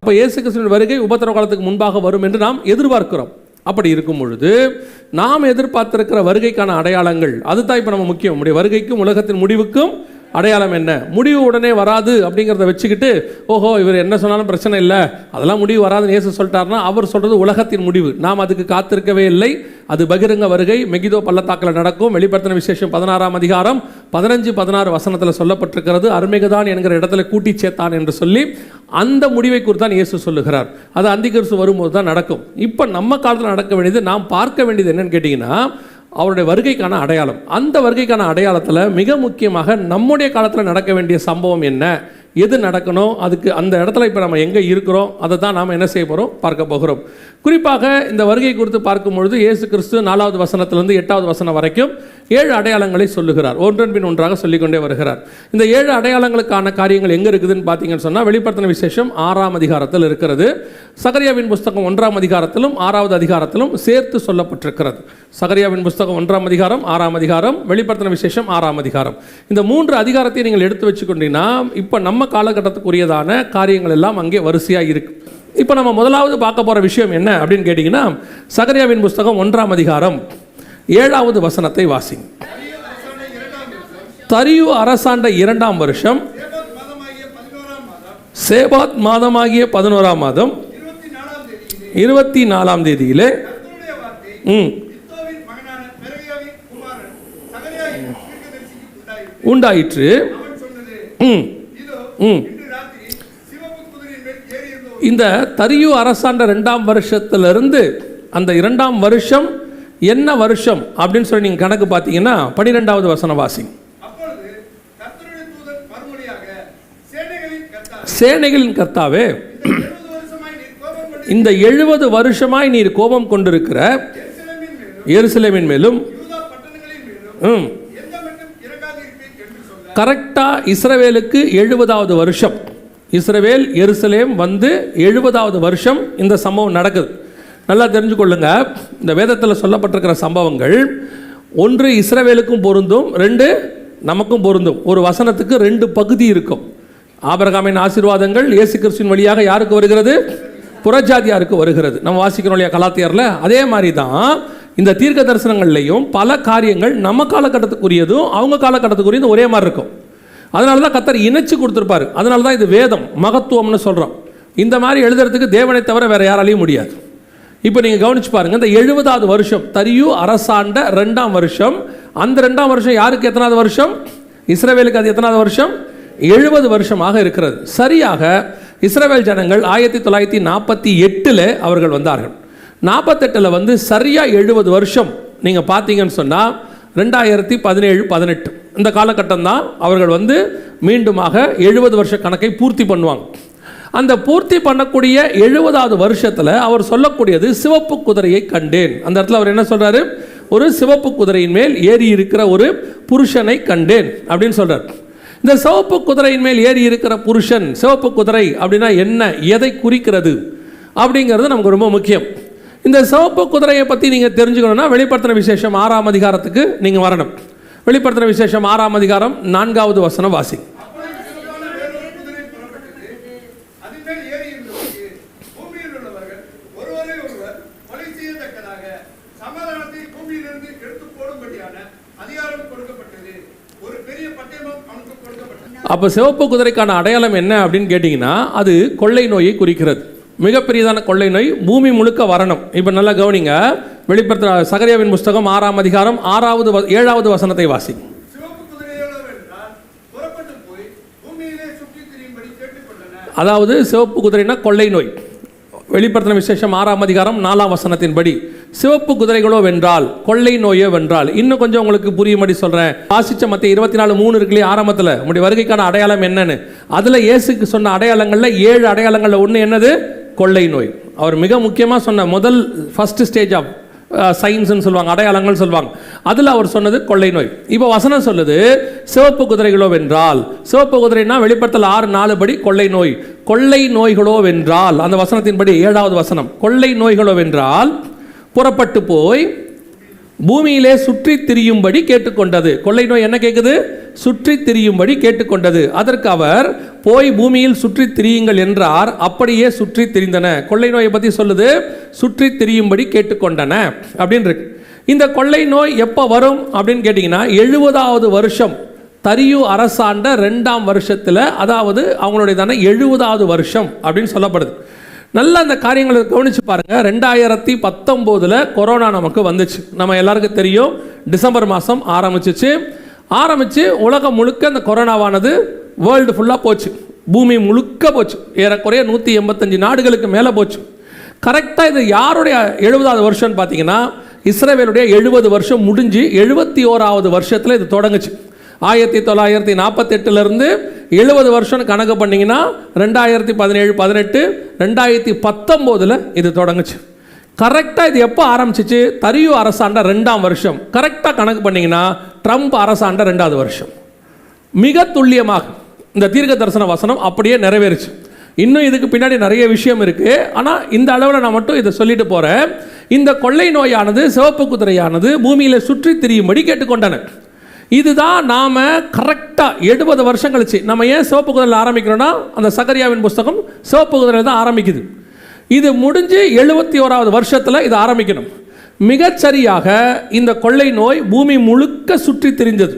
அப்போ இயேசு கிறிஸ்துவின் வருகை உபத்திரவ காலத்துக்கு முன்பாக வரும் என்று நாம் எதிர்பார்க்கிறோம். அப்படி இருக்கும் பொழுது நாம் எதிர்பார்த்திருக்கிற வருகைக்கான அடையாளங்கள் அதுதான் இப்போ நம்ம முக்கியம். நம்முடைய வருகைக்கும் உலகத்தின் முடிவுக்கும் அடையாளம் என்ன? முடிவு உடனே வராது அப்படிங்கிறத வச்சுக்கிட்டு ஓஹோ இவர் என்ன சொன்னாலும் பிரச்சனை இல்லை, அதெல்லாம் முடிவு வராதுன்னு இயேசு சொல்லிட்டாருன்னா அவர் சொல்கிறது உலகத்தின் முடிவு. நாம் அதுக்கு காத்திருக்கவே இல்லை. அது பகிரங்க வருகை மெகிதோ பள்ளத்தாக்கில் நடக்கும். வெளிப்படுத்தின விசேஷம் 16ஆம் அதிகாரம் 15-16 வசனத்தில் சொல்லப்பட்டிருக்கிறது. அர்மெகதான் என்கிற இடத்துல கூட்டி சேர்த்தான் என்று சொல்லி அந்த முடிவை குறித்து தான் இயேசு சொல்லுகிறார். அது அந்திகிறிஸ்து வரும்போது தான் நடக்கும். இப்போ நம்ம காலத்தில் நடக்க வேண்டியது, நாம் பார்க்க வேண்டியது என்னன்னு கேட்டிங்கன்னா அவருடைய வருகைக்கான அடையாளம். அந்த வருகைக்கான அடையாளத்தில் மிக முக்கியமாக நம்முடைய காலத்தில் நடக்க வேண்டிய சம்பவம் என்ன, எது நடக்கணும், அதுக்கு அந்த இடத்துல இப்போ நம்ம எங்கே இருக்கிறோம் அதை தான் நாம் என்ன செய்ய போகிறோம், பார்க்க போகிறோம். குறிப்பாக இந்த வருகை குறித்து பார்க்கும் பொழுது இயேசு கிறிஸ்து 4வது வசனத்திலிருந்து 8வது வசனம் வரைக்கும் 7 அடையாளங்களை சொல்லுகிறார். ஒன்றன் பின் ஒன்றாக சொல்லிக்கொண்டே வருகிறார். இந்த 7 அடையாளங்களுக்கான காரியங்கள் எங்கே இருக்குதுன்னு பார்த்தீங்கன்னு சொன்னால் வெளிப்படுத்தின விசேஷம் 6ஆம் அதிகாரத்தில் இருக்கிறது. சகரியாவின் புஸ்தகம் 1ஆம் அதிகாரத்திலும் 6வது அதிகாரத்திலும் சேர்த்து சொல்லப்பட்டிருக்கிறது. சகரியாவின் புஸ்தகம் 1ஆம் அதிகாரம், 6ஆம் அதிகாரம், வெளிப்படுத்தின விசேஷம் 6ஆம் அதிகாரம். இந்த 3 அதிகாரத்தை நீங்கள் எடுத்து வச்சுக்கொண்டீங்கன்னா இப்போ நம்ம காலகட்டத்துக்குரியதான காரியங்கள் எல்லாம் அங்கே வரிசையாக இருக்கு. இப்போ நம்ம முதலாவது பார்க்க போகிற விஷயம் என்ன அப்படின்னு கேட்டிங்கன்னா சகரியாவின் புஸ்தகம் 1ஆம் அதிகாரம் 7வது வசனத்தை வாசிங்க. தரியு அரசாண்ட 2ஆம் வருஷம் சேபாத் மாதமாகிய 11ஆம் மாதம் 24ஆம் தேதியிலே உண்டாயிற்று. இந்த தரியு அரசாண்ட 2ஆம் வருஷத்திலிருந்து அந்த 2ஆம் வருஷம் என்ன வருஷம் அப்படின்னு சொல்லி நீங்கள் கணக்கு பார்த்தீங்கன்னா 12வது வசனம் வாசிங்க. சேனைகளின் கர்த்தாவே, இந்த 70 வருஷமாய் நீர் கோபம் கொண்டிருக்கிற எருசலேமின் மேலும் கரெக்டா இஸ்ரவேலுக்கு 70வது வருஷம், இஸ்ரவேல் எருசலேம் வந்து 70வது வருஷம் இந்த சம்பவம் நடக்குது. நல்லா தெரிஞ்சுக்கொள்ளுங்க, இந்த வேதத்தில் சொல்லப்பட்டிருக்கிற சம்பவங்கள் 1 இஸ்ரவேலுக்கும் பொருந்தும், 2 நமக்கும் பொருந்தும். ஒரு வசனத்துக்கு 2 பகுதி இருக்கும். ஆபிரகாமின் ஆசீர்வாதங்கள் இயேசு கிறிஸ்துவின் வழியாக யாருக்கு வருகிறது? புறஜாதியாருக்கு வருகிறது. நம்ம வாசிக்கிறோம் இல்லையா கலாத்தியரில். அதே மாதிரி தான் இந்த தீர்க்க தரிசனங்கள்லையும் பல காரியங்கள் நம்ம காலகட்டத்துக்குரியதும் அவங்க காலகட்டத்துக்குரியதும் ஒரே மாதிரி இருக்கும். அதனால தான் கர்த்தர் இணைச்சு கொடுத்துருப்பாரு. அதனால தான் இது வேதம் மகத்துவம்னு சொல்கிறோம். இந்த மாதிரி எழுதுறதுக்கு தேவனை தவிர வேறு யாராலையும் முடியாது. இப்போ நீங்கள் கவனிச்சு பாருங்கள், இந்த 70வது வருஷம் தரியு அரசாண்ட 2ஆம் வருஷம். அந்த 2ஆம் வருஷம் யாருக்கு எத்தனாவது வருஷம்? இஸ்ரவேலுக்கு அது எத்தனாவது வருஷம்? 70 வருஷமாக இருக்கிறது. சரியாக இஸ்ரவேல் ஜனங்கள் 1948 அவர்கள் வந்தார்கள். 48 வந்து சரியாக 70 வருஷம் நீங்கள் பார்த்தீங்கன்னு சொன்னால் 2017-18 இந்த காலகட்டம் தான் அவர்கள் வந்து மீண்டுமாக 70 வருஷ கணக்கை பூர்த்தி பண்ணுவாங்க. அந்த பூர்த்தி பண்ணக்கூடிய 70வது வருஷத்தில் அவர் சொல்லக்கூடியது சிவப்பு குதிரையை கண்டேன். அந்த இடத்துல அவர் என்ன சொல்கிறாரு? ஒரு சிவப்பு குதிரையின் மேல் ஏறி இருக்கிற ஒரு புருஷனை கண்டேன் அப்படின்னு சொல்கிறார். இந்த சிவப்பு குதிரையின் மேல் ஏறி இருக்கிற புருஷன், சிவப்பு குதிரை அப்படின்னா என்ன, எதை குறிக்கிறது அப்படிங்கிறது நமக்கு ரொம்ப முக்கியம். இந்த சிவப்பு குதிரையை பற்றி நீங்கள் தெரிஞ்சுக்கணும்னா வெளிப்படுத்தின விசேஷம் 6ஆம் அதிகாரத்துக்கு நீங்கள் வரணும். வெளிப்படுத்தின விசேஷம் 6ஆம் அதிகாரம் 4வது வசனம் வாசி. அப்போ சிவப்பு குதிரைக்கான அடையாளம் என்ன அப்படின்னு கேட்டிங்கன்னா அது கொள்ளை நோயை குறிக்கிறது. மிகப்பெரியதான கொள்ளை நோய் பூமி முழுக்க வரணும். இப்போ நல்லா கவனிங்க, வெளிப்படுத்த சகரியாவின் புஸ்தகம் 6ஆம் அதிகாரம் 7வது வசனத்தை வாசி. அதாவது சிவப்பு குதிரைனா கொள்ளை நோய். வெளிப்படுத்தின விசேஷம் 6ஆம் அதிகாரம் 4ஆம் வசனத்தின்படி சிவப்பு குதிரைகளோ வென்றால், கொள்ளை நோயோ வென்றால். இன்னும் கொஞ்சம் உங்களுக்கு புரியும்படி சொல்கிறேன். வாசிச்ச மத்திய 24:3 இருக்குல்லையே ஆரம்பத்தில் உங்களுடைய வருகைக்கான அடையாளம் என்னன்னு, அதில் இயேசுக்கு சொன்ன அடையாளங்களில் 7 அடையாளங்களில் ஒன்று என்னது? கொள்ளை நோய். அவர் மிக முக்கியமாக சொன்ன முதல் ஃபர்ஸ்ட் ஸ்டேஜ் ஆஃப் சயின்ஸ்ன்னு சொல்லுவாங்க, அடையாளங்கள் சொல்லுவாங்க. அதில் அவர் சொன்னது கொள்ளை நோய். இப்போ வசனம் சொல்லுது சிவப்பு குதிரைகளோ வென்றால். சிவப்பு குதிரைனா வெளிப்படுத்தல் 6:4 படி கொள்ளை நோய். கொள்ளை நோய்களோ வென்றால், அந்த வசனத்தின்படி 7வது வசனம், கொள்ளை நோய்களோ வென்றால் புறப்பட்டு போய் பூமியிலே சுற்றி திரியும்படி கேட்டுக்கொண்டது. கொள்ளை நோய் என்ன கேட்குது? சுற்றி திரியும்படி கேட்டுக்கொண்டது. அதற்கு அவர் போய் பூமியில் சுற்றி திரியுங்கள் என்றார். அப்படியே சுற்றி திரிந்தன. கொள்ளை நோயை பற்றி சொல்லுது, சுற்றி திரியும்படி கேட்டுக்கொண்டன அப்படின்னு இருக்கு. இந்த கொள்ளை நோய் எப்போ வரும் அப்படின்னு கேட்டிங்கன்னா 70வது வருஷம் தரியு அரசாண்ட 2ஆம் வருஷத்தில், அதாவது அவங்களுடையதான 70வது வருஷம் அப்படின்னு சொல்லப்படுது. நல்லா அந்த காரியங்களை கவனித்து பாருங்கள். 2019 கொரோனா நமக்கு வந்துச்சு. நம்ம எல்லாருக்கும் தெரியும், டிசம்பர் மாதம் ஆரம்பிச்சு உலகம் முழுக்க அந்த கொரோனாவானது வேர்ல்டு ஃபுல்லாக போச்சு, பூமி முழுக்க போச்சு. ஏறக்குறைய 185 நாடுகளுக்கு மேலே போச்சு. கரெக்டாக இது யாருடைய 70வது வருஷம்னு பார்த்தீங்கன்னா, இஸ்ரவேலுடைய 70 வருஷம் முடிஞ்சு 71வது வருஷத்தில் இது தொடங்குச்சு. 1948 70 வருஷம் கணக்கு பண்ணிங்கன்னா 2017, 18, 2019 இது தொடங்குச்சு. கரெக்டாக இது எப்போ ஆரம்பிச்சிச்சு? தரியு அரசாண்ட 2ஆம் வருஷம். கரெக்டாக கணக்கு பண்ணிங்கன்னா ட்ரம்ப் அரசாண்ட 2வது வருஷம். மிக துல்லியமாக இந்த தீர்க்க தரிசன வசனம் அப்படியே நிறைவேறுச்சு. இன்னும் இதுக்கு பின்னாடி நிறைய விஷயம் இருக்குது. ஆனால் இந்த அளவில் நான் மட்டும் இதை சொல்லிட்டு போகிறேன். இந்த கொள்ளை நோயானது, சிவப்பு குதிரையானது பூமியில் சுற்றி திரியும்படி கேட்டுக்கொண்டன. இதுதான் நாம் கரெக்டாக 70 வருஷம் கழிச்சு நம்ம ஏன் சிவப்பு குதிரையில் ஆரம்பிக்கிறோன்னா, அந்த சகரியாவின் புஸ்தகம் சிவப்பு குதிரையில் தான் ஆரம்பிக்குது. இது முடிஞ்சு 71வது வருஷத்தில் இது ஆரம்பிக்கணும். மிகச்சரியாக இந்த கொள்ளை நோய் பூமி முழுக்க சுற்றி திரிஞ்சது.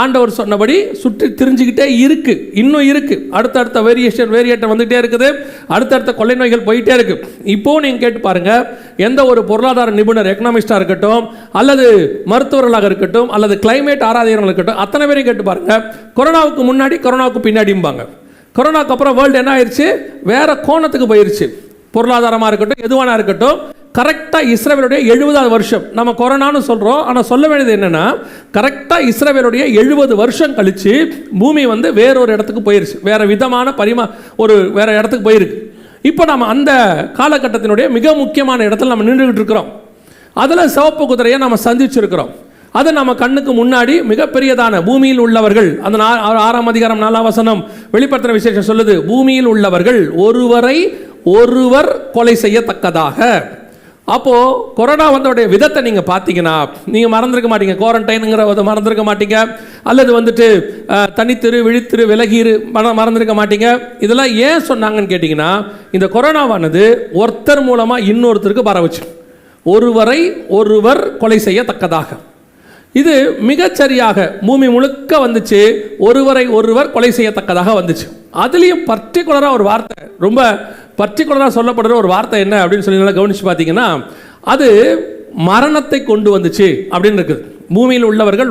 ஆண்டவர் சொன்னபடி சுற்றி திரிஞ்சுக்கிட்டே இருக்குது, இன்னும் இருக்குது. அடுத்தடுத்த வேரியேட்டர் வந்துகிட்டே இருக்குது. அடுத்தடுத்த கொள்ளை நோய்கள் போயிட்டே இருக்குது. இப்போது நீங்கள் கேட்டு பாருங்கள், எந்த ஒரு பொருளாதார நிபுணர், எக்கனாமிஸ்டாக இருக்கட்டும், அல்லது மருத்துவர்களாக இருக்கட்டும், அல்லது கிளைமேட் ஆராதகர்கள் இருக்கட்டும், அத்தனை பேரையும் கேட்டு பாருங்கள். கொரோனாவுக்கு முன்னாடி, கொரோனாவுக்கு பின்னாடிம்பாங்க. கொரோனாவுக்கு அப்புறம் வேர்ல்டு என்ன ஆயிடுச்சு? வேறு கோணத்துக்கு போயிடுச்சு. பொருளாதாரமாக இருக்கட்டும், எதுவானா இருக்கட்டும். கரெக்டாக இஸ்ரவேலுடைய 70வது வருஷம் நம்ம கொரோனான்னு சொல்கிறோம். ஆனால் சொல்ல வேண்டியது என்னென்னா, கரெக்டாக இஸ்ரவேலுடைய 70 வருஷம் கழித்து பூமி வந்து வேறொரு இடத்துக்கு போயிருச்சு. வேறு விதமான வேறு இடத்துக்கு போயிருக்கு. இப்போ நம்ம அந்த காலகட்டத்தினுடைய மிக முக்கியமான இடத்துல நம்ம நின்றுக்கிட்டு இருக்கிறோம். அதில் சிவப்பு குதிரையை நம்ம சந்திச்சிருக்கிறோம். அது நம்ம கண்ணுக்கு முன்னாடி மிகப்பெரியதான பூமியில் உள்ளவர்கள், அந்த 6ஆம் அதிகாரம் 4ஆம் வசனம் வெளிப்படுத்தின விசேஷம் சொல்லுது, பூமியில் உள்ளவர்கள் ஒருவர் கொலை செய்யத்தக்கதாக. அப்போது கொரோனா வந்தோடைய விதத்தை நீங்கள் பார்த்தீங்கன்னா, நீங்கள் மறந்துருக்க மாட்டீங்க, குவாரண்டைனுங்கிற மறந்துருக்க மாட்டீங்க, அல்லது வந்துட்டு தனித்திரு விழித்திரு விலகிரு மறந்துருக்க மாட்டீங்க. இதெல்லாம் ஏன் சொன்னாங்கன்னு கேட்டிங்கன்னா, இந்த கொரோனாவானது ஒருத்தர் மூலமாக இன்னொருத்தருக்கு பரவுச்சு. ஒருவர் கொலை செய்யத்தக்கதாக. இது மிகச்சரியாக பூமி முழுக்க வந்துச்சு. ஒருவர் கொலை செய்யத்தக்கதாக வந்துச்சு. அதுலேயும் பர்டிகுலராக ஒரு வார்த்தை, ரொம்ப பர்டிகுலராக சொல்லப்படுற ஒரு வார்த்தை என்ன அப்படின்னு சொல்லி நல்லா கவனித்து பார்த்தீங்கன்னா, அது மரணத்தை கொண்டு வந்துச்சு அப்படின்னு இருக்குது. பூமியில் உள்ளவர்கள்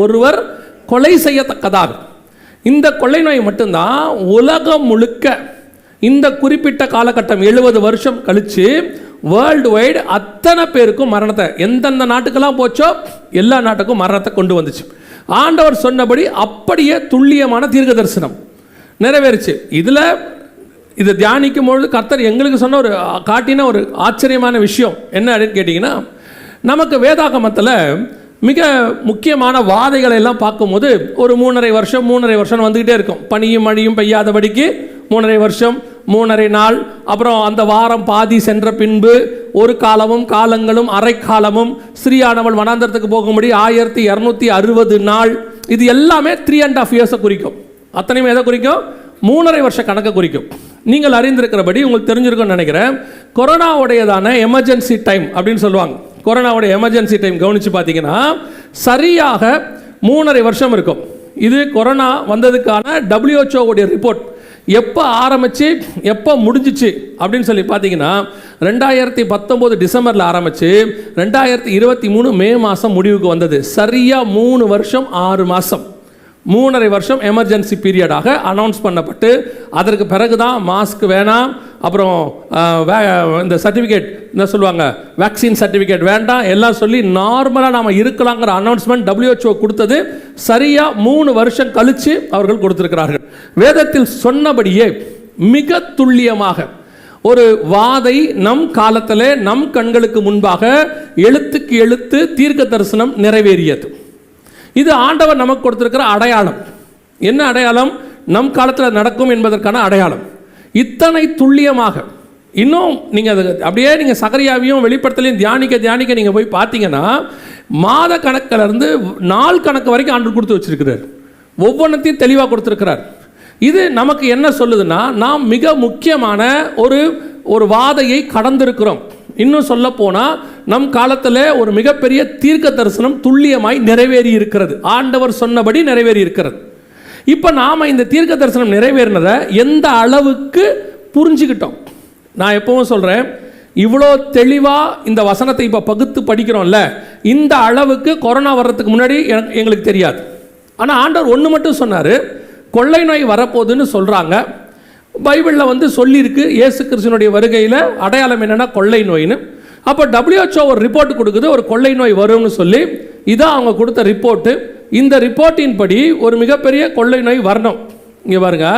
ஒருவர் கொலை செய்யத்தக்கதாக. இந்த கொள்ளை நோய் மட்டும்தான் உலகம் முழுக்க இந்த குறிப்பிட்ட காலகட்டம் 70 வருஷம் கழித்து வேர்ல்டு வைடு அத்தனை பேருக்கும் மரணத்தை, எந்தெந்த நாட்டுக்கெல்லாம் போச்சோ எல்லா நாட்டுக்கும் மரணத்தை கொண்டு வந்துச்சு. ஆண்டவர் சொன்னபடி அப்படியே துல்லியமான தீர்க்க தரிசனம் நிறைவேறுச்சு. இதை தியானிக்கும் பொழுது கர்த்தர் எங்களுக்கு சொன்ன காட்டின ஒரு ஆச்சரியமான விஷயம் என்ன அப்படின்னு கேட்டிங்கன்னா, நமக்கு வேதாகமத்தில் மிக முக்கியமான வாதைகளை எல்லாம் பார்க்கும்போது ஒரு 3.5 வருஷம் வந்துக்கிட்டே இருக்கும். பனியும் மழையும் பெய்யாதபடிக்கு 3.5 வருஷம், 3.5 நாள், அப்புறம் அந்த வாரம் பாதி சென்ற பின்பு ஒரு காலமும் காலங்களும் அரை காலமும், ஸ்ரீயானவள் வனாந்தரத்துக்கு போகும்படி 1260 நாள். இது எல்லாமே 3.5 இயர்ஸை குறிக்கும். அத்தனையுமே எதை குறிக்கும்? 3.5 வருஷ கணக்கை குறிக்கும். நீங்கள் அறிந்திருக்கிறபடி உங்களுக்கு தெரிஞ்சிருக்கும்னு நினைக்கிறேன், கொரோனாவுடையதான எமர்ஜென்சி டைம் அப்படின்னு சொல்லுவாங்க. கொரோனாவுடைய எமர்ஜென்சி டைம் கவனித்து பார்த்தீங்கன்னா சரியாக 3.5 வருஷம் இருக்கும். இது கொரோனா வந்ததுக்கான WHO உடைய ரிப்போர்ட். எப்போ ஆரம்பித்து எப்போ முடிஞ்சிச்சு அப்படின்னு சொல்லி பார்த்தீங்கன்னா, 2019 டிசம்பரில் ஆரம்பித்து 2023 மே மாதம் முடிவுக்கு வந்தது. சரியாக 3 வருஷம் 6 மாதம், 3.5 வருஷம் எமர்ஜென்சி பீரியடாக அனௌன்ஸ் பண்ணப்பட்டு, அதற்கு பிறகு தான் மாஸ்க் வேணாம், அப்புறம் இந்த சர்டிஃபிகேட் என்ன சொல்லுவாங்க, வேக்சின் சர்டிஃபிகேட் வேண்டாம் எல்லாம் சொல்லி நார்மலாக நாம் இருக்கலாங்கிற அனௌன்ஸ்மெண்ட் WHO கொடுத்தது சரியாக 3 வருஷம் கழித்து அவர்கள் கொடுத்துருக்கிறார்கள். வேதத்தில் சொன்னபடியே மிக துல்லியமாக ஒரு வாதை நம் காலத்தில் நம் கண்களுக்கு முன்பாக எழுத்துக்கு எழுத்து தீர்க்க தரிசனம் நிறைவேறியது. இது ஆண்டவர் நமக்கு கொடுத்திருக்கிற அடையாளம். என்ன அடையாளம்? நம் காலத்தில் நடக்கும் என்பதற்கான அடையாளம். இத்தனை துல்லியமாக இன்னும் நீங்கள் அப்படியே நீங்கள் சகரியாவையும் வெளிப்படுத்தலையும் தியானிக்க நீங்கள் போய் பார்த்தீங்கன்னா, மாத கணக்கிலிருந்து நாள் கணக்கு வரைக்கும் ஆண்டு கொடுத்து வச்சிருக்கிறார். ஒவ்வொன்றத்தையும் தெளிவாக கொடுத்துருக்கிறார். இது நமக்கு என்ன சொல்லுதுன்னா, நாம் மிக முக்கியமான ஒரு வாதையை கடந்திருக்கிறோம். இன்னும் சொல்ல போனால் நம் காலத்தில் ஒரு மிகப்பெரிய தீர்க்க தரிசனம் துல்லியமாய் நிறைவேறி இருக்கிறது. ஆண்டவர் சொன்னபடி நிறைவேறி இருக்கிறது. இப்போ நாம் இந்த தீர்க்க தரிசனம் நிறைவேறினதை எந்த அளவுக்கு புரிஞ்சுக்கிட்டோம்? நான் எப்பவும் சொல்கிறேன், இவ்வளோ தெளிவாக இந்த வசனத்தை இப்போ பகுத்து படிக்கிறோம்ல, இந்த அளவுக்கு கொரோனா வர்றதுக்கு முன்னாடி எங்களுக்கு தெரியாது. ஆனால் ஆண்டவர் ஒன்று மட்டும் சொன்னார், கொள்ளை நோய் வரப்போகுதுன்னு சொல்கிறாங்க. பைபிளில் சொல்லியிருக்கு, இயேசு கிறிஸ்துவினுடைய வருகையில் அடையாளம் என்னென்னா கொள்ளை நோயின்னு. அப்போ WHO ஒரு ரிப்போர்ட் கொடுக்குது, ஒரு கொள்ளை நோய் வரும்னு சொல்லி. இதான் அவங்க கொடுத்த ரிப்போர்ட்டு. இந்த ரிப்போர்ட்டின் படி ஒரு மிகப்பெரிய கொள்ளை நோய் வரணும். இங்கே பாருங்க,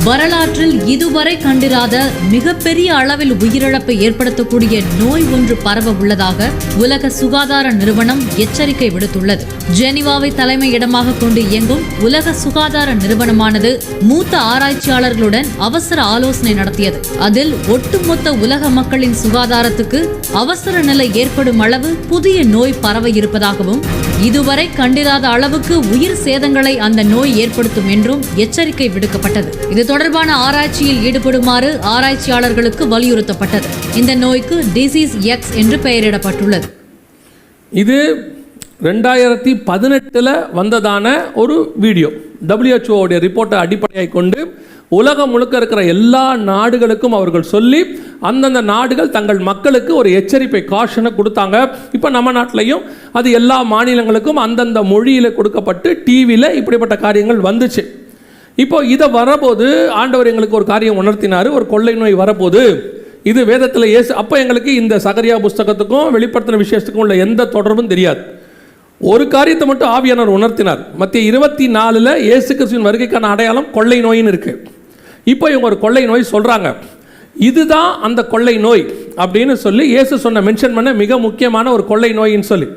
வரலாற்றில் இதுவரை கண்டிராத மிகப்பெரிய அளவில் உயிரிழப்பை ஏற்படுத்தக்கூடிய நோய் ஒன்று பரவ உள்ளதாக உலக சுகாதார நிறுவனம் எச்சரிக்கை விடுத்துள்ளது. ஜெனீவாவை தலைமையிடமாக கொண்டு இயங்கும் உலக சுகாதார நிறுவனமானது மூத்த ஆராய்ச்சியாளர்களுடன் அவசர ஆலோசனை நடத்தியது. அதில் ஒட்டுமொத்த உலக மக்களின் சுகாதாரத்துக்கு அவசர நிலை ஏற்படும் அளவு புதிய நோய் பரவ இருப்பதாகவும், இதுவரை கண்டிராத அளவுக்கு உயிர் சேதங்களை அந்த நோய் ஏற்படுத்தும் என்றும் எச்சரிக்கை விடுக்கப்பட்டது. இது தொடர்பான ஆராய்ச்சியில் ஈடுபடுமாறு ஆராய்ச்சியாளர்களுக்கு வலியுறுத்தப்பட்டது. இந்த நோய்க்கு டிசீஸ் எக்ஸ் என்று பெயரிடப்பட்டுள்ளது. இது 2018 வந்ததான ஒரு வீடியோ. WHO உடைய ரிப்போர்ட்டை அடிப்படையாக கொண்டு உலகம் முழுக்க இருக்கிற எல்லா நாடுகளுக்கும் அவர்கள் சொல்லி அந்தந்த நாடுகள் தங்கள் மக்களுக்கு ஒரு எச்சரிப்பை காஷனை கொடுத்தாங்க. இப்போ நம்ம நாட்டிலையும் அது எல்லா மாநிலங்களுக்கும் அந்தந்த மொழியில் கொடுக்கப்பட்டு டிவியில் இப்படிப்பட்ட காரியங்கள் வந்துச்சு. இப்போ இதை வரபோது ஆண்டவர் எங்களுக்கு ஒரு காரியம் உணர்த்தினார், ஒரு கொள்ளை நோய் வரபோது. இது வேதத்தில் அப்போ எங்களுக்கு இந்த சகரியா புஸ்தகத்துக்கும் வெளிப்படுத்தின விசேஷத்துக்கும் உள்ள எந்த தொடர்பும் தெரியாது. ஒரு காரியத்தை மட்டும் ஆவியானவர் உணர்த்தினார். மத்திய 24 இயேசு கிறிஸ்துவின் வருகைக்கான அடையாளம் கொள்ளை நோயின்னு இருக்கு. இப்போ இவங்க ஒரு கொள்ளை நோய் சொல்கிறாங்க. இதுதான் அந்த கொள்ளை நோய் அப்படின்னு சொல்லி இயேசு மென்ஷன் பண்ண மிக முக்கியமான ஒரு கொள்ளை நோயின்னு சொல்லி.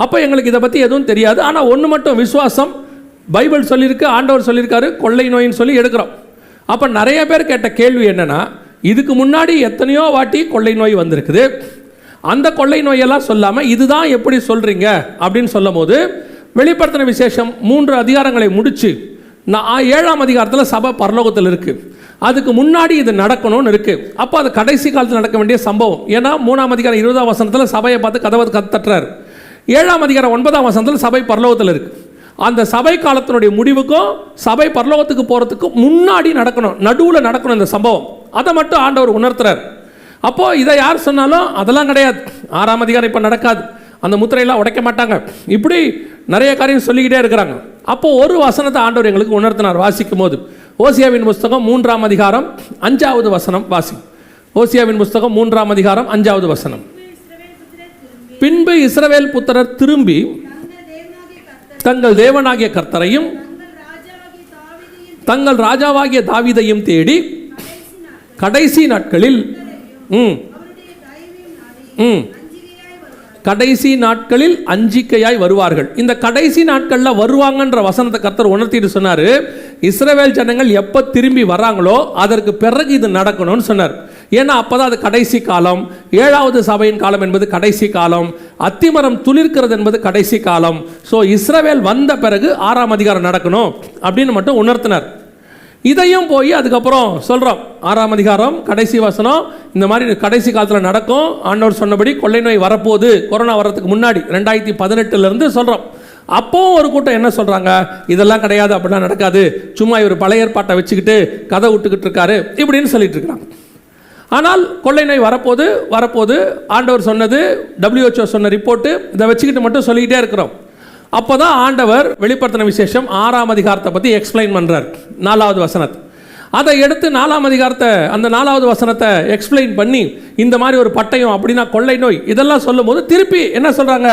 அப்போ எங்களுக்கு இதை பற்றி எதுவும் தெரியாது. ஆனால் ஒன்று மட்டும் விசுவாசம், பைபிள் சொல்லியிருக்கு, ஆண்டவர் சொல்லியிருக்காரு, கொள்ளை நோயின்னு சொல்லி எடுக்கிறோம். அப்போ நிறைய பேர் கேட்ட கேள்வி என்னென்னா, இதுக்கு முன்னாடி எத்தனையோ வாட்டி கொள்ளை நோய் வந்திருக்குது, அந்த கொள்ளை நோயெல்லாம் சொல்லாமல் இதுதான் எப்படி சொல்கிறீங்க அப்படின்னு சொல்லும் போது, வெளிப்படுத்தின விசேஷம் 3 அதிகாரங்களை முடித்து 7ஆம் அதிகாரத்தில் சபை பரலோகத்தில் இருக்குது. அதுக்கு முன்னாடி இது நடக்கணும்னு இருக்குது. அப்போ அது கடைசி காலத்தில் நடக்க வேண்டிய சம்பவம். ஏன்னா 3ஆம் அதிகாரம் 20ஆம் வசனத்தில் சபையை பார்த்து கதவை தட்டுறாரு. 7ஆம் அதிகாரம் 9ஆம் வசனத்தில் சபை பரலோகத்தில் இருக்குது. அந்த சபை காலத்தினுடைய முடிவுக்கும் சபை பரலோகத்துக்கு போகிறதுக்கும் முன்னாடி நடக்கணும், நடுவில் நடக்கணும் இந்த சம்பவம். அதை மட்டும் ஆண்டவர் உணர்த்துறார். அப்போது இதை யார் சொன்னாலும் அதெல்லாம் கிடையாது, 6ஆம் அதிகாரம் இப்போ நடக்காது, அந்த முத்திரையெல்லாம் உடைக்க மாட்டாங்க, இப்படி நிறைய காரியம் சொல்லிக்கிட்டே இருக்கிறாங்க. அப்போது ஒரு வசனத்தை ஆண்டவர் எங்களுக்கு உணர்த்தினார் வாசிக்கும் போது. ஓசியாவின் புஸ்தகம் 3ஆம் அதிகாரம் 5வது வசனம் வாசி. ஓசியாவின் புஸ்தகம் 3ஆம் அதிகாரம் 5வது வசனம். பின்பு இஸ்ரவேல் புத்திரர் திரும்பி தங்கள் தேவனாகிய கர்த்தரையும் தங்கள் ராஜாவாகிய தாவீதையும் தேடி கடைசி நாட்களில் கடைசி நாட்களில் அஞ்சிக்கையாய் வருவார்கள். இந்த கடைசி நாட்களில் வருவாங்கன்ற வசனத்தை கர்த்தர் உணர்த்திட்டு சொன்னார். இஸ்ரவேல் ஜனங்கள் எப்போ திரும்பி வர்றாங்களோ அதற்கு பிறகு இது நடக்கணும்னு சொன்னார். ஏன்னா அப்போதான் அது கடைசி காலம். 7வது சபையின் காலம் என்பது கடைசி காலம். அத்திமரம் துளிர்க்கிறது என்பது கடைசி காலம். ஸோ இஸ்ரவேல் வந்த பிறகு 6ஆம் அதிகாரம் நடக்கணும் அப்படின்னு மட்டும் உணர்த்தினார். இதையும் போய் அதுக்கப்புறம் சொல்கிறோம், 6ஆம் அதிகாரம் கடைசி வசனம் இந்த மாதிரி கடைசி காலத்தில் நடக்கும், ஆண்டவர் சொன்னபடி கொள்ளை நோய் வரப்போகுது, கொரோனா வர்றதுக்கு முன்னாடி 2018 சொல்கிறோம். அப்போவும் ஒரு கூட்டம் என்ன சொல்கிறாங்க, இதெல்லாம் கிடையாது, அப்படிலாம் நடக்காது, சும்மா இவர் பழைய ஏற்பாட்டை வச்சுக்கிட்டு கதை விட்டுக்கிட்டு இருக்காரு இப்படின்னு சொல்லிட்டு இருக்கிறாங்க. ஆனால் கொள்ளை நோய் வரப்போது ஆண்டவர் சொன்னது, WHO சொன்ன ரிப்போர்ட்டு, இதை வச்சுக்கிட்டு மட்டும் சொல்லிக்கிட்டே இருக்கிறோம். அப்போ தான் ஆண்டவர் வெளிப்படுத்தின விசேஷம் 6ஆம் அதிகாரத்தை பற்றி எக்ஸ்பிளைன் பண்ணுறார், 4வது வசனத்தை. அதை எடுத்து 4ஆம் அதிகாரத்தை, அந்த 4வது வசனத்தை எக்ஸ்பிளைன் பண்ணி இந்த மாதிரி ஒரு பட்டயம் அப்படின்னா கொள்ளை நோய் இதெல்லாம் சொல்லும் போது திருப்பி என்ன சொல்கிறாங்க,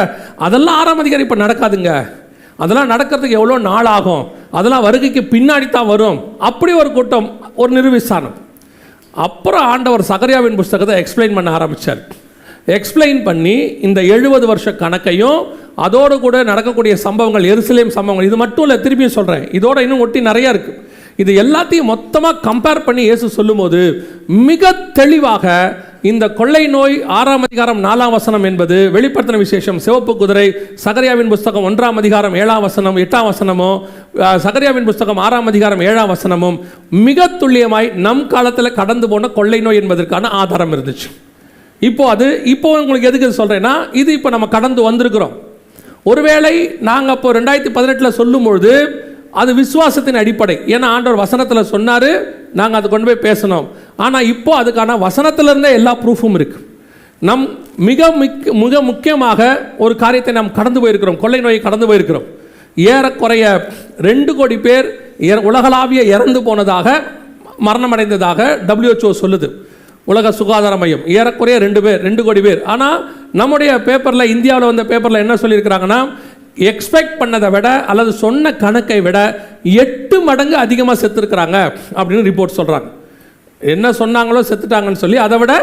அதெல்லாம் 6ஆம் அதிகாரம் இப்போ நடக்காதுங்க, அதெல்லாம் நடக்கிறதுக்கு எவ்வளோ நாள் ஆகும், அதெல்லாம் வருகைக்கு பின்னாடி தான் வரும், அப்படி ஒரு கூட்டம், ஒரு நிர்விசானம். அப்புறம் ஆண்டவர் சகரியாவின் புஸ்தகத்தை எக்ஸ்பிளைன் பண்ண ஆரம்பித்தார். எக்ஸ்பிளைன் பண்ணி இந்த 70 வருஷ கணக்கையும் அதோடு கூட நடக்கக்கூடிய சம்பவங்கள், எருசலேம் சம்பவங்கள், இது மட்டும் இல்லை, திருப்பியும் சொல்கிறேன், இதோட இன்னும் ஒட்டி நிறையா இருக்குது. இது எல்லாத்தையும் மொத்தமாக கம்பேர் பண்ணி இயேசு சொல்லும்போது மிக தெளிவாக இந்த கொள்ளை நோய் 6ஆம் அதிகாரம் 4ஆம் வசனம் என்பது வெளிப்படுத்தின விசேஷம் சிவப்பு குதிரை, சகரியாவின் புஸ்தகம் 1ஆம் அதிகாரம் 7ஆம் வசனம் 8ஆம் வசனமும், சகரியாவின் புஸ்தகம் 6ஆம் அதிகாரம் 7ஆம் வசனமும் மிக துல்லியமாய் நம் காலத்தில் கடந்து போன கொள்ளை நோய் என்பதற்கான ஆதாரம் இருந்துச்சு. இப்போ உங்களுக்கு எதுக்கு சொல்கிறேன்னா, இது இப்போ நம்ம கடந்து வந்திருக்கிறோம். ஒருவேளை நாங்கள் அப்போ 2018 சொல்லும்பொழுது அது விசுவாசத்தின் அடிப்படை. ஏன்னா ஆண்டவர் வசனத்தில் சொன்னார், நாங்கள் அதை கொண்டு போய் பேசணும். ஆனால் இப்போ அதுக்கான வசனத்திலிருந்தே எல்லா ப்ரூஃபும் இருக்குது. நம் மிக முக்கியமாக ஒரு காரியத்தை நாம் கடந்து போயிருக்கிறோம், கொள்ளை நோயை கடந்து போயிருக்கிறோம். ஏறக்குறைய 2 கோடி பேர் உலகளாவிய இறந்து போனதாக, மரணமடைந்ததாக WHO சொல்லுது. உலக சுகாதார மையம் ஏறக்குறைய 2 கோடி பேர். ஆனால் நம்முடைய பேப்பரில், இந்தியாவில் வந்த பேப்பரில் என்ன சொல்லியிருக்கிறாங்கன்னா, எக்ஸ்பெக்ட் பண்ணதை விட அல்லது சொன்ன கணக்கை விட 8 மடங்கு அதிகமாக செத்துருக்கிறாங்க அப்படின்னு ரிப்போர்ட் சொல்கிறாங்க. என்ன சொன்னாங்களோ செத்துட்டாங்கன்னு சொல்லி அதை விட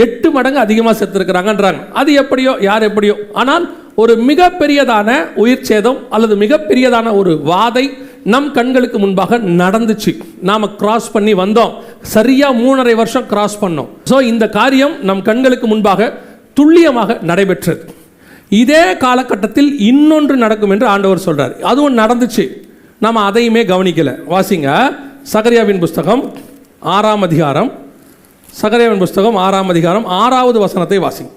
8 மடங்கு அதிகமாக செத்துருக்கிறாங்கன்றாங்க. அது எப்படியோ யார் எப்படியோ, ஆனால் ஒரு மிகப்பெரியதான உயிர் சேதம் அல்லது மிகப்பெரியதான ஒரு வாதை நம் கண்களுக்கு முன்பாக நடந்துச்சு. நாம் கிராஸ் பண்ணி வந்தோம். சரியாக 3.5 வருஷம் கிராஸ் பண்ணோம். ஸோ இந்த காரியம் நம் கண்களுக்கு முன்பாக துல்லியமாக நடைபெற்றது. இதே காலகட்டத்தில் இன்னொன்று நடக்கும் என்று ஆண்டவர் சொல்றார். அதுவும் நடந்துச்சு, நாம் அதையுமே கவனிக்கல. வாசிங்க சகரியாவின் புஸ்தகம் 6ஆம் அதிகாரம், சகரியாவின் புஸ்தகம் 6ஆம் அதிகாரம் 6வது வசனத்தை வாசிங்க.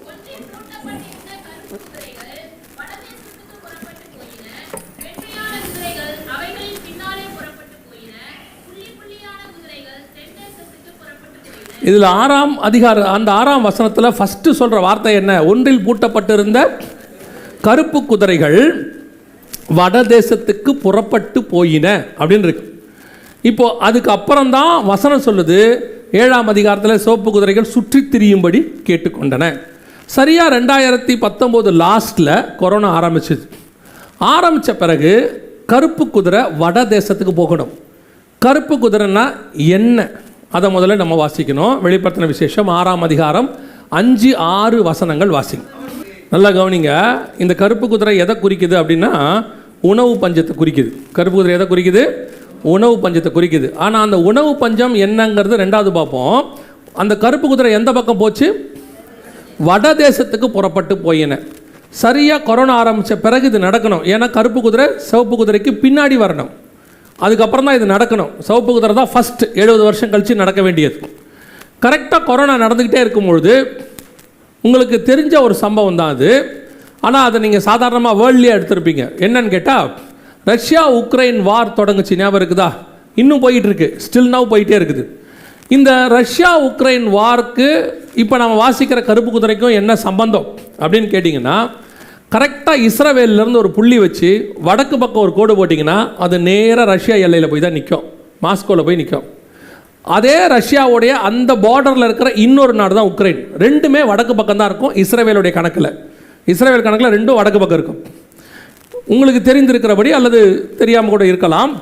இதில் 6ஆம் அதிகாரம் அந்த 6ஆம் வசனத்தில் ஃபஸ்ட்டு சொல்கிற வார்த்தை என்ன? ஒன்றில் பூட்டப்பட்டிருந்த கருப்பு குதிரைகள் வடதேசத்துக்கு புறப்பட்டு போயின அப்படின்னு இருக்கு. இப்போ அதுக்கு அப்புறம்தான் வசனம் சொல்லுது, 7ஆம் அதிகாரத்தில் சிவப்பு குதிரைகள் சுற்றி திரியும்படி கேட்டுக்கொண்டன. சரியாக 2019 லாஸ்ட்டில் கொரோனா ஆரம்பித்த பிறகு கருப்பு குதிரை வடதேசத்துக்கு போகணும். கருப்பு குதிரைன்னா என்ன? அதை முதல்ல நம்ம வாசிக்கணும். வெளிப்படுத்தின விசேஷம் 6ஆம் அதிகாரம் 5-6 வசனங்கள் வாசிங்க. நல்லா கவனிங்க. இந்த கருப்பு குதிரை எதை குறிக்குது அப்படின்னா, உணவு பஞ்சத்தை குறிக்குது. கருப்பு குதிரை எதை குறிக்குது? உணவு பஞ்சத்தை குறிக்குது. ஆனால் அந்த உணவு பஞ்சம் என்னங்கிறது 2வது பார்ப்போம். அந்த கருப்பு குதிரை எந்த பக்கம் போச்சு? வடதேசத்துக்கு புறப்பட்டு போயின. சரியாக கொரோனா ஆரம்பித்த பிறகு இது நடக்கணும். ஏன்னா கருப்பு குதிரை சிவப்பு குதிரைக்கு பின்னாடி வரணும். அதுக்கப்புறம் தான் இது நடக்கணும். சிவப்பு குதிரை தான் ஃபஸ்ட் 70 வருஷம் கழித்து நடக்க வேண்டியது. கரெக்டாக கொரோனா நடந்துக்கிட்டே இருக்கும்பொழுது உங்களுக்கு தெரிஞ்ச ஒரு சம்பவம் தான் அது. ஆனால் அதை நீங்கள் சாதாரணமாக வேர்ல்ட்லேயே எடுத்திருப்பீங்க. என்னன்னு கேட்டால், ரஷ்யா உக்ரைன் வார் தொடங்குச்சு, ஞாபகம் இருக்குதா? இன்னும் போயிட்டுருக்கு, ஸ்டில் நவ் போயிட்டே இருக்குது. இந்த ரஷ்யா உக்ரைன் வார்க்கு இப்போ நம்ம வாசிக்கிற கருப்பு குதிரைக்கும் என்ன சம்பந்தம் அப்படின்னு கேட்டிங்கன்னா, கரெக்டாக இஸ்ரவேலிருந்து ஒரு புள்ளி வச்சு வடக்கு பக்கம் ஒரு கோடு போட்டிங்கன்னா அது நேராக ரஷ்யா எல்லையில் போய் தான் நிற்கும், மாஸ்கோவில் போய் நிற்கும். அதே ரஷ்யாவுடைய அந்த பார்டரில் இருக்கிற இன்னொரு நாடு தான் உக்ரைன். ரெண்டுமே வடக்கு பக்கம் தான் இருக்கும். இஸ்ரவேலுடைய கணக்கில், இஸ்ரவேல் கணக்கில் ரெண்டும் வடக்கு பக்கம் இருக்கும். உங்களுக்கு தெரிந்திருக்கிறபடி அல்லது தெரியாமல் கூட இருக்கலாம்,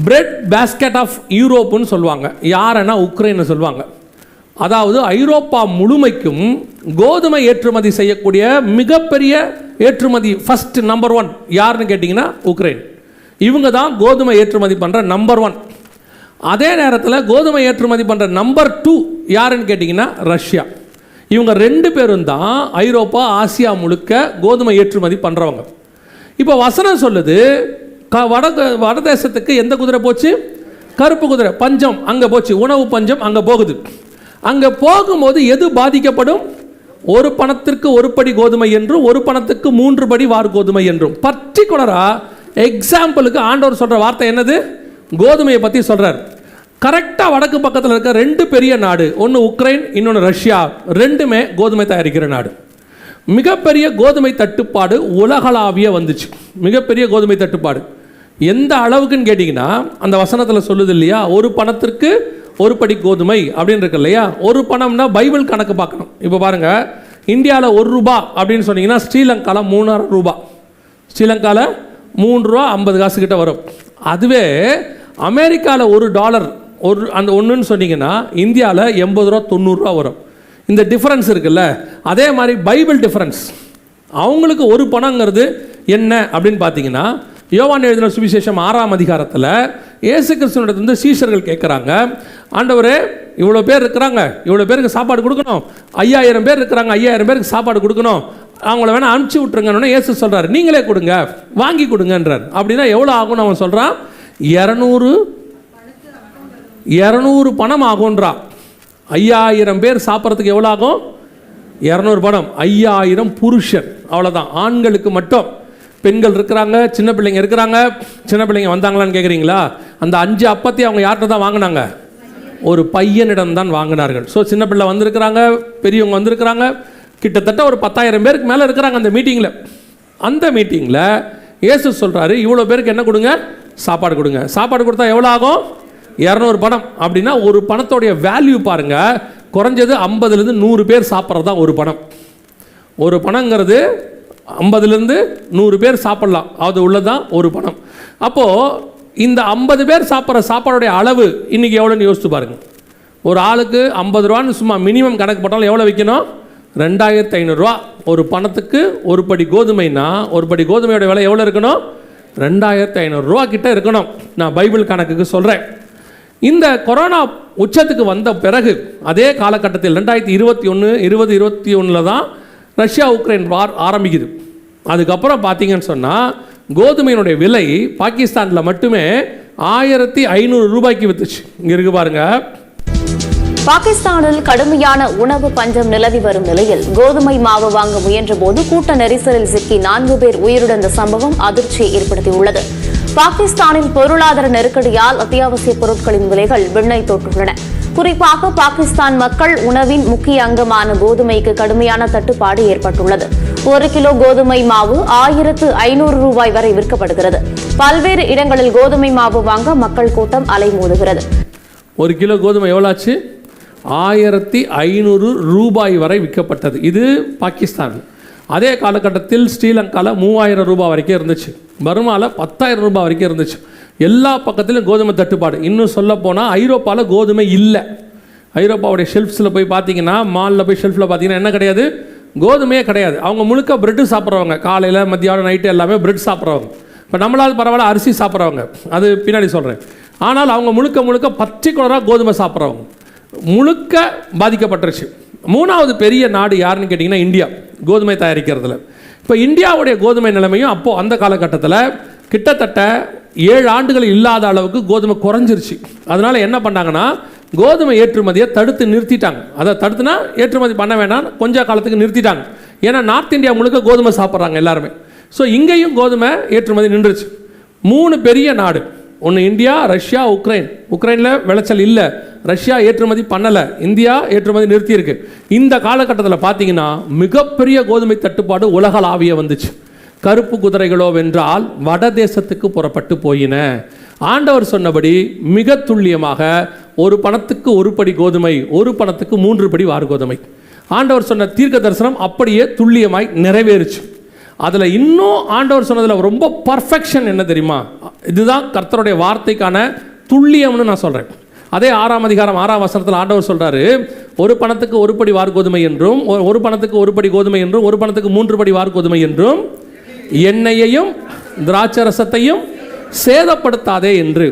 பிரெட் பேஸ்கெட் ஆஃப் யூரோப்புன்னு சொல்லுவாங்க. யாருன்னா உக்ரைன்னு சொல்லுவாங்க. அதாவது ஐரோப்பா முழுமைக்கும் கோதுமை ஏற்றுமதி செய்யக்கூடிய மிகப்பெரிய ஏற்றுமதி ஃபர்ஸ்ட் நம்பர் 1 யாருன்னு கேட்டிங்கன்னா உக்ரைன். இவங்க தான் கோதுமை ஏற்றுமதி பண்ணுற நம்பர் 1. அதே நேரத்தில் கோதுமை ஏற்றுமதி பண்ணுற நம்பர் 2 யாருன்னு கேட்டிங்கன்னா ரஷ்யா. இவங்க 2 பேரும் தான் ஐரோப்பா ஆசியா முழுக்க கோதுமை ஏற்றுமதி பண்ணுறவங்க. இப்போ வசனம் சொல்லுது, வடதேசத்துக்கு எந்த குதிரை போச்சு? கருப்பு குதிரை. பஞ்சம் அங்கே போச்சு, உணவு பஞ்சம் அங்கே போகுது. அங்கே போகும்போது எது பாதிக்கப்படும்? ஒரு பணத்திற்கு 1 படி கோதுமை என்றும் 1 பணத்துக்கு 3 படி வார் கோதுமை என்றும். பர்டிகுலராக எக்ஸாம்பிளுக்கு ஆண்டவர் சொல்கிற வார்த்தை என்னது? கோதுமையை பற்றி சொல்கிறார். கரெக்டாக வடக்கு பக்கத்தில் இருக்க 2 பெரிய நாடு, ஒன்று உக்ரைன், இன்னொன்று ரஷ்யா, ரெண்டுமே கோதுமை தயாரிக்கிற நாடு. மிகப்பெரிய கோதுமை தட்டுப்பாடு உலகளாவிய வந்துச்சு. மிகப்பெரிய கோதுமை தட்டுப்பாடு எந்த அளவுக்குன்னு கேட்டிங்கன்னா, அந்த வசனத்தில் சொல்லுது இல்லையா, 1 பணத்திற்கு 1 படி கோதுமை அப்படின்னு இருக்கு இல்லையா. 1 பணம்னா பைபிள் கணக்கு பார்க்கணும். இப்போ பாருங்கள், இந்தியாவில் 1 ரூபா அப்படின்னு சொன்னீங்கன்னா ஸ்ரீலங்காவில் 3.5 ரூபா, ஸ்ரீலங்காவில் 3 ரூபா 50 காசு கிட்ட வரும். அதுவே அமெரிக்காவில் $1 அந்த ஒன்றுன்னு சொன்னீங்கன்னா இந்தியாவில் 80 ரூபா 90 ரூபா வரும். இந்த டிஃப்ரென்ஸ் இருக்குல்ல, அதே மாதிரி பைபிள் டிஃப்ரென்ஸ். அவங்களுக்கு 1 பணங்கிறது என்ன அப்படின்னு பார்த்தீங்கன்னா, யோவான் எழுதின சுவிசேஷம் 6ஆம் அதிகாரத்தில் இயேசு கிறிஸ்துவிடத்திலிருந்து சீஷர்கள் கேட்குறாங்க, ஆண்டவரே இவ்வளோ பேர் இருக்கிறாங்க, இவ்வளோ பேருக்கு சாப்பாடு கொடுக்கணும், 5000 பேர் இருக்கிறாங்க, 5000 பேருக்கு சாப்பாடு கொடுக்கணும், அவங்கள வேணால் அனுப்பிச்சி விட்ருங்கன்னு இயேசு சொல்கிறார். நீங்களே கொடுங்க, வாங்கி கொடுங்கன்றார். அப்படின்னா எவ்வளோ ஆகும்னு அவன் சொல்கிறான், 200 பணம் ஆகுன்றான். 5000 பேர் சாப்பிட்றதுக்கு எவ்வளோ ஆகும்? 200 பணம். 5000 புருஷன், அவ்வளோதான். ஆண்களுக்கு மட்டும். பெண்கள் இருக்கிறாங்க, சின்ன பிள்ளைங்க இருக்கிறாங்க. சின்ன பிள்ளைங்க வந்தாங்களான்னு கேட்குறீங்களா? அந்த 5 அப்பத்தையும் அவங்க யார்கிட்ட தான் வாங்கினாங்க? ஒரு பையனிடம் தான் வாங்கினார்கள். ஸோ சின்ன பிள்ளை வந்திருக்கிறாங்க, பெரியவங்க வந்திருக்கிறாங்க, கிட்டத்தட்ட ஒரு 10,000 பேருக்கு மேலே இருக்கிறாங்க அந்த மீட்டிங்கில். அந்த மீட்டிங்கில் இயேசு சொல்கிறாரு, இவ்வளோ பேருக்கு என்ன கொடுங்க? சாப்பாடு கொடுங்க. சாப்பாடு கொடுத்தா எவ்வளோ ஆகும்? 200 பணம். அப்படின்னா ஒரு பணத்தோடைய வேல்யூ பாருங்கள், குறைஞ்சது 50லேருந்து 100 பேர் சாப்பிட்றது தான் ஒரு பணம். ஒரு பணங்கிறது 50லேருந்து 100 பேர் சாப்பிட்லாம், அது உள்ளதான் ஒரு பணம். அப்போது இந்த 50 பேர் சாப்பிட்ற சாப்பாடுடைய அளவு இன்றைக்கி எவ்வளோன்னு யோசித்து பாருங்கள். ஒரு ஆளுக்கு 50 ரூபான்னு சும்மா மினிமம் கணக்கு போட்டாலும் எவ்வளோ விற்கணும்? 2500 ரூபா. ஒரு பணத்துக்கு ஒரு படி கோதுமைனா, ஒரு படி கோதுமையோட விலை எவ்வளோ இருக்கணும்? 2500 ரூபா கிட்ட இருக்கணும். நான் பைபிள் கணக்குக்கு சொல்கிறேன். இந்த கொரோனா உச்சத்துக்கு வந்த பிறகு அதே காலகட்டத்தில் 2021 தான் ரஷ்யா உக்ரைன் வார் ஆரம்பிக்குது. அதுக்கப்புறம் பார்த்தீங்கன்னு சொன்னால் கோதுமையினுடைய விலை பாகிஸ்தானில் மட்டுமே 1500 ரூபாய்க்கு வித்துச்சு. இங்கே இருக்கு பாருங்க. பாகிஸ்தானில் கடுமையான உணவு பஞ்சம் நிலவி வரும் நிலையில் கோதுமை மாவு வாங்க முயன்ற போது கூட்ட நெரிசலில் சிக்கி 4 பேர் உயிரிழந்த சம்பவம் அதிர்ச்சியை ஏற்படுத்தியுள்ளது. பாகிஸ்தானில் பொருளாதார நெருக்கடியால் அத்தியாவசிய பொருட்களின் விலைகள் விண்ணை தொட்டுள்ளன. குறிப்பாக பாகிஸ்தான் மக்கள் உணவின் முக்கிய அங்கமான கோதுமைக்கு கடுமையான தட்டுப்பாடு ஏற்பட்டுள்ளது. 1 கிலோ கோதுமை மாவு 1500 ரூபாய் வரை விற்கப்படுகிறது. பல்வேறு இடங்களில் கோதுமை மாவு வாங்க மக்கள் கூட்டம் அலைமோதுகிறது. 1 கிலோ கோதுமை எவ்வளோ ஆச்சு? 1500 ரூபாய் வரை விற்கப்பட்டது. இது பாகிஸ்தான். அதே காலகட்டத்தில் ஸ்ரீலங்காவில் 3000 ரூபாய் வரைக்கும் இருந்துச்சு. பர்மாவில் 10,000 ரூபாய் வரைக்கும் இருந்துச்சு. எல்லா பக்கத்திலும் கோதுமை தட்டுப்பாடு. இன்னும் சொல்ல போனால் ஐரோப்பாவில் கோதுமை இல்லை. ஐரோப்பாவுடைய ஷெல்ஃப்ஸில் போய் பார்த்தீங்கன்னா, மாலில் போய் ஷெல்ஃபில் பார்த்தீங்கன்னா என்ன கிடையாது? கோதுமையே கிடையாது. அவங்க முழுக்க பிரெட்டு சாப்பிட்றவங்க, காலையில் மத்தியானம் நைட்டு எல்லாமே பிரெட் சாப்பிட்றவங்க. இப்போ நம்மளால் பரவாயில்ல அரிசி சாப்பிட்றவங்க, அது பின்னாடி சொல்கிறேன். ஆனால் அவங்க முழுக்க பர்டிகுலராக கோதுமை சாப்பிட்றவங்க முழுக்க பாதிக்கப்பட்டுருச்சு. 3வது பெரிய நாடு யாருன்னு கேட்டிங்கன்னா இந்தியா, கோதுமை தயாரிக்கிறதுல. இப்போ இந்தியாவுடைய கோதுமை நிலைமையும் அப்போது அந்த காலகட்டத்தில் கிட்டத்தட்ட 7 ஆண்டுகள் இல்லாத அளவுக்கு கோதுமை குறைஞ்சிருச்சு. அதனால் என்ன பண்ணாங்கன்னா, கோதுமை ஏற்றுமதியை தடுத்து நிறுத்திட்டாங்க. அதை தடுத்துனா ஏற்றுமதி பண்ண வேண்டாம், கொஞ்ச காலத்துக்கு நிறுத்திட்டாங்க. ஏன்னா நார்த் இந்தியா முழுக்க கோதுமை சாப்பிட்றாங்க எல்லாருமே. ஸோ இங்கேயும் கோதுமை ஏற்றுமதி நின்றுச்சு. 3 பெரிய நாடு, ஒன்று இந்தியா, ரஷ்யா, உக்ரைன். உக்ரைனில் விளைச்சல் இல்லை, ரஷ்யா ஏற்றுமதி பண்ணலை, இந்தியா ஏற்றுமதி நிறுத்தியிருக்கு. இந்த காலகட்டத்தில் பார்த்தீங்கன்னா மிகப்பெரிய கோதுமை தட்டுப்பாடு உலகளாவிய வந்துச்சு. கருப்பு குதிரைகளோ வென்றால் வட தேசத்துக்கு புறப்பட்டு போயின. ஆண்டவர் சொன்னபடி மிக துல்லியமாக ஒரு பணத்துக்கு 1 படி கோதுமை, 1 பணத்துக்கு 3 படி வார் கோதுமை. ஆண்டவர் சொன்ன தீர்க்க தரிசனம் அப்படியே துல்லியமாய் நிறைவேறுச்சு. அதில் இன்னும் ஆண்டவர் சொன்னதில் ரொம்ப பர்ஃபெக்ஷன் என்ன தெரியுமா? இதுதான் கர்த்தருடைய வார்த்தைக்கான துல்லியம்னு நான் சொல்கிறேன். அதே 6ஆம் அதிகாரம் 6ஆம் வசனத்தில் ஆண்டவர் சொல்கிறாரு, 1 பணத்துக்கு 1 படி வார் கோதுமை என்றும், 1 பணத்துக்கு 1 படி கோதுமை என்றும், 1 பணத்துக்கு 3 படி வார் கோதுமை என்றும், எண்ணெயையும் திராட்சரசத்தையும் சேதப்படுத்தாதே என்று.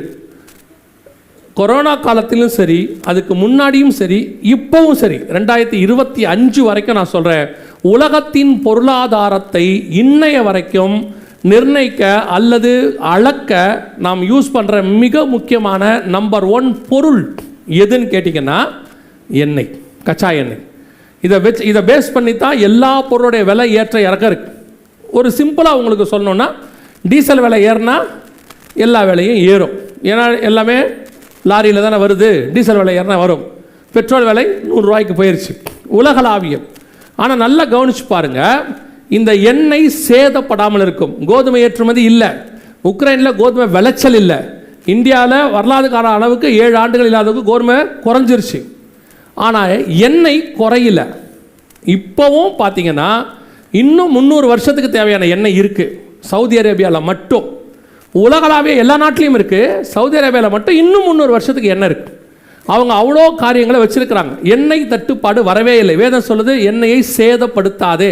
கொரோனா காலத்திலும் சரி, அதுக்கு முன்னாடியும் சரி, இப்போவும் சரி, 2025 வரைக்கும் நான் சொல்கிறேன், உலகத்தின் பொருளாதாரத்தை இன்னைய வரைக்கும் நிர்ணயிக்க அல்லது அளக்க நாம் யூஸ் பண்ணுற மிக முக்கியமான நம்பர் 1 பொருள் எதுன்னு கேட்டிங்கன்னா எண்ணெய், கச்சா எண்ணெய். இதை பேஸ் பண்ணி தான் எல்லா பொருளுடைய விலை ஏற்ற இறக்க இருக்குது. ஒரு சிம்பிளாக உங்களுக்கு சொல்லணுன்னா, டீசல் விலை ஏறினா எல்லா விலையும் ஏறும். ஏன்னா எல்லாமே லாரியில் தானே வருது, டீசல் விலை ஏறினா வரும். பெட்ரோல் விலை 100 ரூபாய்க்கு போயிடுச்சு உலகளாவியம். ஆனால் நல்லா கவனிச்சு பாருங்கள், இந்த எண்ணெய் சேதப்படாமல் இருக்கும். கோதுமை ஏற்றுமதி இல்லை, உக்ரைனில் கோதுமை விளைச்சல் இல்லை, இந்தியாவில் வரலாறு கால அளவுக்கு 7 ஆண்டுகள் இல்லாதவுக்கு கோதுமை குறைஞ்சிருச்சு. ஆனால் எண்ணெய் குறையில. இப்போவும் பார்த்தீங்கன்னா இன்னும் 300 வருஷத்துக்கு தேவையான எண்ணெய் இருக்குது சவுதி அரேபியாவில் மட்டும். உலகளாவிய எல்லா நாட்டிலையும் இருக்குது, சவுதி அரேபியாவில் மட்டும் இன்னும் 300 வருஷத்துக்கு எண்ணெய் இருக்குது. அவங்க அவ்வளோ காரியங்களை வச்சுருக்கிறாங்க. எண்ணெய் தட்டுப்பாடு வரவே இல்லை. வேதம் சொல்லுது எண்ணெயை சேதப்படுத்தாதே.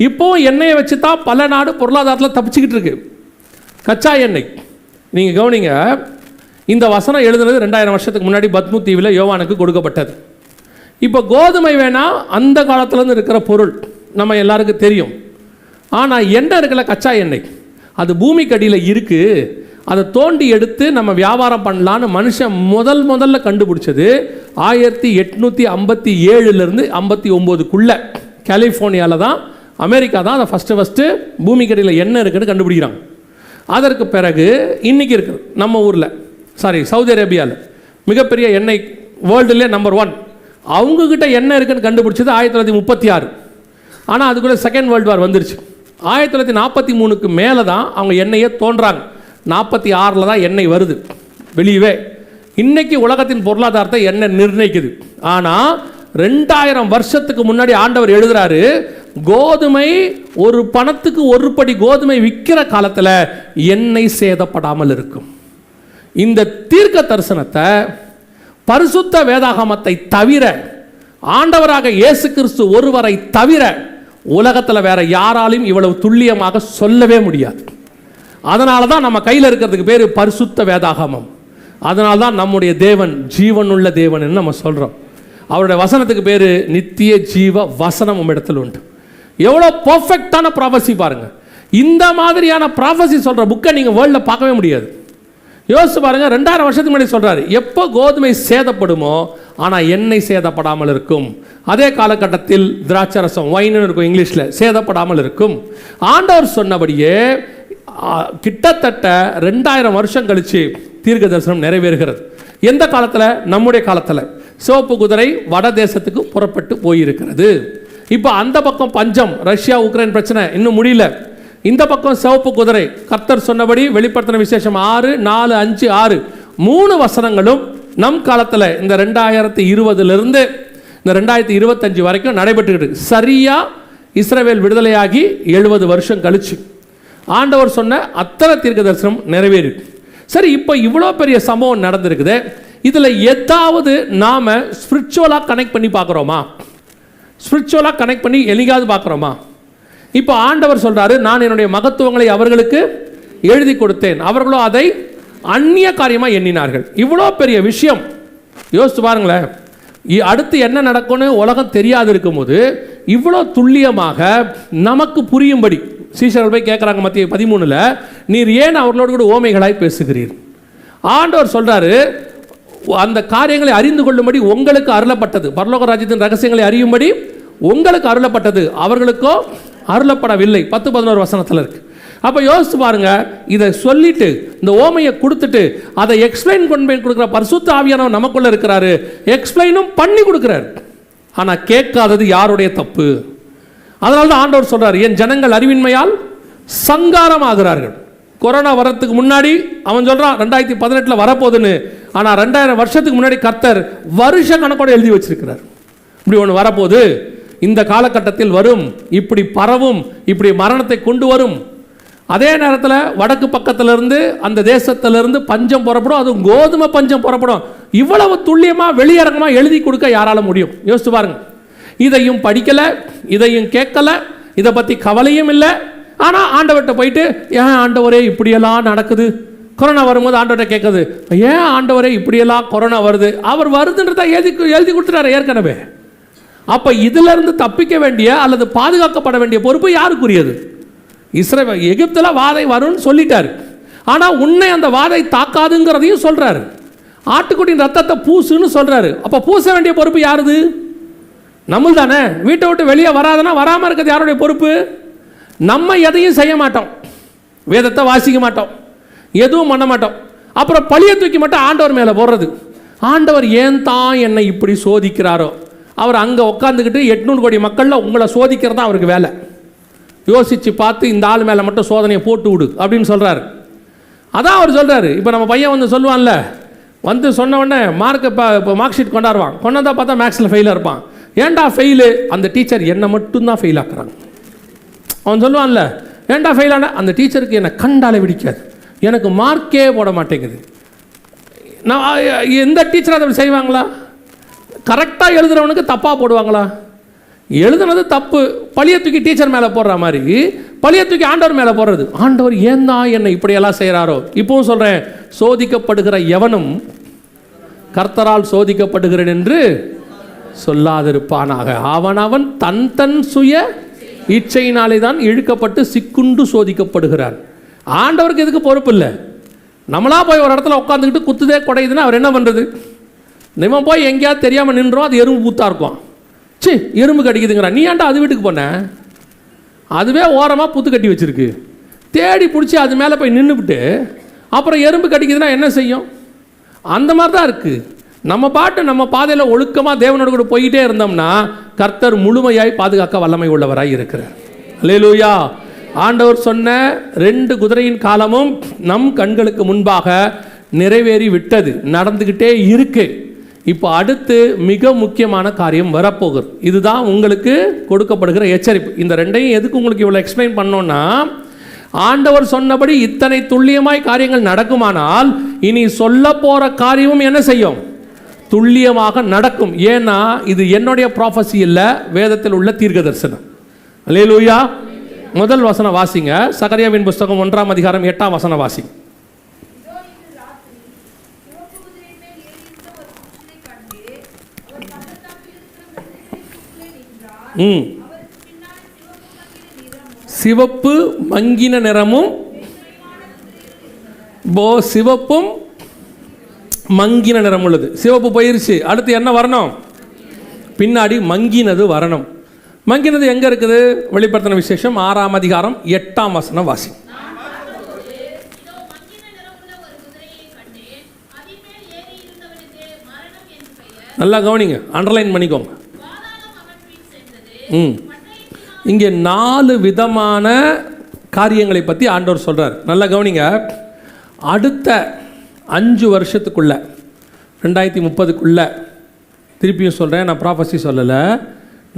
இப்போவும் எண்ணெயை வச்சு தான் பல நாடு பொருளாதாரத்தில் தப்பிச்சுக்கிட்டு இருக்கு. கச்சா எண்ணெய் நீங்கள் கவனிங்க, இந்த வசனம் எழுதுனது 2000 வருஷத்துக்கு முன்னாடி பத்மு தீவில் யோவானுக்கு கொடுக்கப்பட்டது. இப்போ கோதுமை வேணா அந்த காலத்துலேருந்து இருக்கிற பொருள் நம்ம எல்லாருக்கும் தெரியும். ஆனால் எண்ணெய் இருக்கல, கச்சா எண்ணெய், அது பூமிக்கு அடியில் இருக்குது. அதை தோண்டி எடுத்து நம்ம வியாபாரம் பண்ணலான்னு மனுஷன் முதல்ல கண்டுபிடிச்சது 1857 59 கலிஃபோர்னியாவில் தான், அமெரிக்கா தான் அதை ஃபஸ்ட்டு பூமிக்கு அடியில் எண்ணெய் இருக்குன்னு கண்டுபிடிக்கிறாங்க. அதற்கு பிறகு இன்றைக்கி இருக்குது நம்ம ஊரில், சவுதி அரேபியாவில் மிகப்பெரிய எண்ணெய் வேர்ல்டுலே நம்பர் 1. அவங்கக்கிட்ட எண்ணெய் இருக்குன்னு கண்டுபிடிச்சது 1936. ஆனால் அதுக்குள்ளே செகண்ட் வேர்ல்டு வார் வந்துருச்சு. 1943க்கு மேலே தான் அவங்க எண்ணெயை தோன்றாங்க. 46 தான் எண்ணெய் வருது வெளியவே. இன்றைக்கி உலகத்தின் பொருளாதாரத்தை எண்ணெய் நிர்ணயிக்குது. ஆனால் 2000 வருஷத்துக்கு முன்னாடி ஆண்டவர் எழுதுறாரு, கோதுமை ஒரு பணத்துக்கு ஒரு படி கோதுமை விற்கிற காலத்தில் எண்ணெய் சேதப்படாமல் இருக்கும். இந்த தீர்க்க தரிசனத்தை பரிசுத்த வேதாகமத்தை தவிர, ஆண்டவராக இயேசு கிறிஸ்து ஒருவரை தவிர உலகத்தில் வேற யாராலையும் இவ்வளவு துல்லியமாக சொல்லவே முடியாது. அதனால தான் நம்ம கையில் இருக்கிறதுக்கு பேர் பரிசுத்த வேதாகமம். அதனால தான் நம்முடைய தேவன் ஜீவனுள்ள தேவன் நம்ம சொல்கிறோம். அவருடைய வசனத்துக்கு பேர் நித்திய ஜீவ வசனம் இடத்துல உண்டு. எவ்வளோ பர்ஃபெக்டான ப்ராஃபஸி பாருங்க. இந்த மாதிரியான ப்ராஃபஸி சொல்கிற புக்கை நீங்கள் வேர்ல்டில் பார்க்கவே முடியாது. யோசிச்சு பாருங்க, 2000 வருஷத்துக்கு முன்னாடி சொல்கிறாரு, எப்போ கோதுமை சேதப்படுமோ ஆனால் எண்ணெய் சேதப்படாமல் இருக்கும். அதே காலகட்டத்தில் திராட்சரசம், வைன்னு இருக்கும் இங்கிலீஷில், சேதப்படாமல் இருக்கும். ஆண்டவர் சொன்னபடியே கிட்டத்தட்ட 2000 வருஷம் கழிச்சு தீர்க்க தரிசனம் நிறைவேறுகிறது. எந்த காலத்தில்? நம்முடைய காலத்தில். சிவப்பு குதிரை வட தேசத்துக்கு புறப்பட்டு போயிருக்கிறது. இப்போ அந்த பக்கம் பஞ்சம், ரஷ்யா உக்ரைன் பிரச்சனை இன்னும் முடியல. இந்த பக்கம் சிவப்பு குதிரை. கர்த்தர் சொன்னபடி வெளிப்படுத்தின விசேஷம் 6, 4, 5, 6 3 வசனங்களும் நம் காலத்தில் இந்த 2020 இந்த 2025 வரைக்கும் நடைபெற்றுக்கிட்டு, சரியா இஸ்ரவேல் விடுதலையாகி 70 வருஷம் கழிச்சு ஆண்டவர் சொன்ன அத்தனை தீர்க்க தரிசனம் நிறைவேறி. சரி, இப்போ இவ்வளோ பெரிய சம்பவம் நடந்திருக்குது. இதில் ஏதாவது நாம் ஸ்பிரிச்சுவலாக கனெக்ட் பண்ணி பார்க்குறோமா? ஸ்பிரிச்சுவலாக கனெக்ட் பண்ணி எளிகாது பார்க்குறோமா? இப்போ ஆண்டவர் சொல்கிறாரு, நான் என்னுடைய மகத்துவங்களை அவர்களுக்கு எழுதி கொடுத்தேன், அவர்களோ அதை அந்நிய காரியமாக எண்ணினார்கள். இவ்வளோ பெரிய விஷயம் யோசித்து பாருங்களேன். அடுத்து என்ன நடக்கும்னு உலகம் தெரியாது இருக்கும்போது இவ்வளோ துல்லியமாக நமக்கு புரியும்படி சீஷர்கள் போய் கேட்குறாங்க மத்திய 13, நீர் ஏன் அவர்களோடு கூட ஓமைகளாய் பேசுகிறீர்? ஆண்டவர் சொல்கிறாரு, அந்த காரியங்களை அறிந்து கொள்ளும்படி உங்களுக்கு அருளப்பட்டது, பரலோக ராஜ்யத்தின் ரகசியங்களை அறியும்படி உங்களுக்கு அருளப்பட்டது, அவர்களுக்கோ அருளப்படவில்லை. 10-11 வசனத்தில் இருக்கு. அப்போ யோசிச்சு பாருங்க, இதை சொல்லிட்டு இந்த ஓமையை கொடுத்துட்டு அதை எக்ஸ்பிளைன் கொண்டு கொடுக்குற பரிசுத்த ஆவியானவர் நமக்குள்ள இருக்கிறாரு, எக்ஸ்பிளைனும் பண்ணி கொடுக்குறாரு. ஆனால் கேட்காதது யாருடைய தப்பு? அதனால தான் ஆண்டவர் சொல்றாரு, என் ஜனங்கள் அறிவின்மையால் சங்காரம் ஆகிறார்கள். கொரோனா வரத்துக்கு முன்னாடி அவன் சொல்றான் 2018 வரப்போகுதுன்னு. ஆனால் 2000 வருஷத்துக்கு முன்னாடி கர்த்தர் வருஷ கணக்கோட எழுதி வச்சிருக்கிறார். இப்படி ஒன்று வரப்போகுது, இந்த காலகட்டத்தில் வரும், இப்படி பரவும், இப்படி மரணத்தை கொண்டு வரும். அதே நேரத்தில் வடக்கு பக்கத்திலிருந்து அந்த தேசத்திலிருந்து பஞ்சம் புறப்படும், அதுவும் கோதுமை பஞ்சம் புறப்படும். இவ்வளவு துல்லியமாக வெளியரங்கமாக எழுதி கொடுக்க யாரால முடியும்? யோசிச்சு பாருங்க. இதையும் படிக்கலை, இதையும் கேட்கலை, இதை பற்றி கவலையும் இல்லை. ஆனால் ஆண்டவர்கிட்ட போயிட்டு, ஏன் ஆண்டவரே இப்படியெல்லாம் நடக்குது? கொரோனா வரும்போது ஆண்டவர்கிட்ட கேட்குது, ஏன் ஆண்டவரே இப்படியெல்லாம் கொரோனா வருது? அவர் வருதுன்றதை எழுதி கொடுத்துட்டாரு ஏற்கனவே. அப்போ இதிலிருந்து தப்பிக்க வேண்டிய அல்லது பாதுகாக்கப்பட வேண்டிய பொறுப்பு யாருக்குரியது? இஸ்ரவேல். எகிப்தில் வாதை வரும்னு சொல்லிட்டாரு. ஆனால் உன்னை அந்த வாதை தாக்காதுங்கிறதையும் சொல்கிறாரு. ஆட்டுக்குட்டியின் ரத்தத்தை பூசுன்னு சொல்கிறாரு. அப்போ பூச வேண்டிய பொறுப்பு யாருது? நம்மள் தானே. வீட்டை விட்டு வெளியே வராதுன்னா வராமல் இருக்கிறது யாருடைய பொறுப்பு? நம்ம எதையும் செய்ய மாட்டோம், வேதத்தை வாசிக்க மாட்டோம், எதுவும் பண்ண மாட்டோம். அப்புறம் பழியை தூக்கி மட்டும் ஆண்டவர் மேலே போடுறது. ஆண்டவர் ஏன் தான் என்னை இப்படி சோதிக்கிறாரோ? அவர் அங்கே உட்காந்துக்கிட்டு 800 கோடி மக்களில் உங்களை சோதிக்கிறது தான் அவருக்கு வேலை. யோசித்து பார்த்து இந்த ஆள் மேலே மட்டும் சோதனையை போட்டு விடு அப்படின்னு சொல்கிறாரு. அதான் அவர் சொல்கிறாரு. இப்போ நம்ம பையன் வந்து சொல்லுவான்ல, வந்து சொன்ன உடனே இப்போ மார்க் ஷீட் கொண்டாடுவான். கொண்டாந்தா பார்த்தா மேக்ஸில் ஃபெயிலாக இருப்பான். ஏன்டா ஃபெயிலு? அந்த டீச்சர் என்னை மட்டும்தான் ஃபெயில் ஆக்குறாங்க. அவன் சொல்லுவான்ல, ஏன்டா ஃபெயில் ஆன? அந்த டீச்சருக்கு என்னை கண்டாலே பிடிக்காது, எனக்கு மார்க்கே போட மாட்டேங்குது. நான் எந்த டீச்சர் அதை செய்வாங்களா? கரெக்டாக எழுதுறவனுக்கு தப்பாக போடுவாங்களா? எழுதுனது தப்பு, பழியை தூக்கி டீச்சர் மேலே போடுற மாதிரி பழிய தூக்கி ஆண்டவர் மேலே போடுறது. ஆண்டவர் ஏன் தான் என்னை இப்படியெல்லாம் செய்கிறாரோ? இப்பவும் சொல்கிறேன், சோதிக்கப்படுகிற எவனும் கர்த்தரால் சோதிக்கப்படுகிறேன் என்று சொல்லாதிருப்பானாக. அவன் தன் தன் சுய இச்சையினாலே தான் இழுக்கப்பட்டு சிக்குண்டு சோதிக்கப்படுகிறான். ஆண்டவருக்கு எதுக்கு பொறுப்பு இல்லை. நம்மளா போய் ஒரு இடத்துல உட்காந்துக்கிட்டு குத்துதே குடையுதுன்னா அவர் என்ன பண்ணுறது? நம்ம போய் எங்கேயாவது தெரியாமல் நின்றோம், அது எறும்பு பூத்தா இருக்கும். சி எறும்பு கடிக்குதுங்கிறான், நீ ஏன்டா அது வீட்டுக்கு போன? அதுவே ஓரமாக புத்து கட்டி வச்சிருக்கு. தேடி பிடிச்சி அது மேலே போய் நின்றுவிட்டு அப்புறம் எறும்பு கடிக்குதுன்னா என்ன செய்யும்? அந்த மாதிரி தான் இருக்குது. நம்ம பாட்டு நம்ம பாதையில் ஒழுக்கமாக தேவனோடு கூட போய்கிட்டே இருந்தோம்னா கர்த்தர் முழுமையாய் பாதுகாக்க வல்லமை உள்ளவராய் இருக்கிறார். அல்லேலூயா. ஆண்டவர் சொன்ன 2 குதிரையின் காலமும் நம் கண்களுக்கு முன்பாக நிறைவேறி விட்டது, நடந்துக்கிட்டே இருக்கு. இப்போ அடுத்து மிக முக்கியமான காரியம் வரப்போகுது. இதுதான் உங்களுக்கு கொடுக்கப்படுகிற எச்சரிப்பு. இந்த 2ஐயும் எதுக்கு உங்களுக்கு இவ்வளோ எக்ஸ்பிளைன் பண்ணோன்னா, ஆண்டவர் சொன்னபடி இத்தனை துல்லியமாய் காரியங்கள் நடக்குமானால் இனி சொல்ல போகிற காரியமும் என்ன செய்யும்? துல்லியமாக நடக்கும். ஏன்னா இது என்னுடைய ப்ராஃபஸி இல்லை, வேதத்தில் உள்ள தீர்க்க தரிசனம். அல்லேலூயா. முதல் வசனம் வாசிங்க. சகரியாவின் புஸ்தகம் 1ஆம் அதிகாரம் 8ஆம் வசனம் வாசி. சிவப்பு மங்கின நிறமும், சிவப்பும் மங்கின நிறம் உள்ளது. சிவப்பு போயிருச்சு, அடுத்து என்ன வரணும்? பின்னாடி மங்கினது வரணும். மங்கினது எங்க இருக்குது? வெளிப்படுத்தின விசேஷம் 6ஆம் அதிகாரம் 8ஆம் வசனம் வாசி. நல்லா கவனிங்க, அண்டர்லைன் பண்ணிக்கோங்க. இங்கே 4 விதமான காரியங்களை பற்றி ஆண்டவர் சொல்கிறார். நல்லா கவனிங்க. அடுத்த 5 வருஷத்துக்குள்ள 2030க்குள்ள, திருப்பியும் சொல்கிறேன், நான் ப்ராஃபஸி சொல்லலை,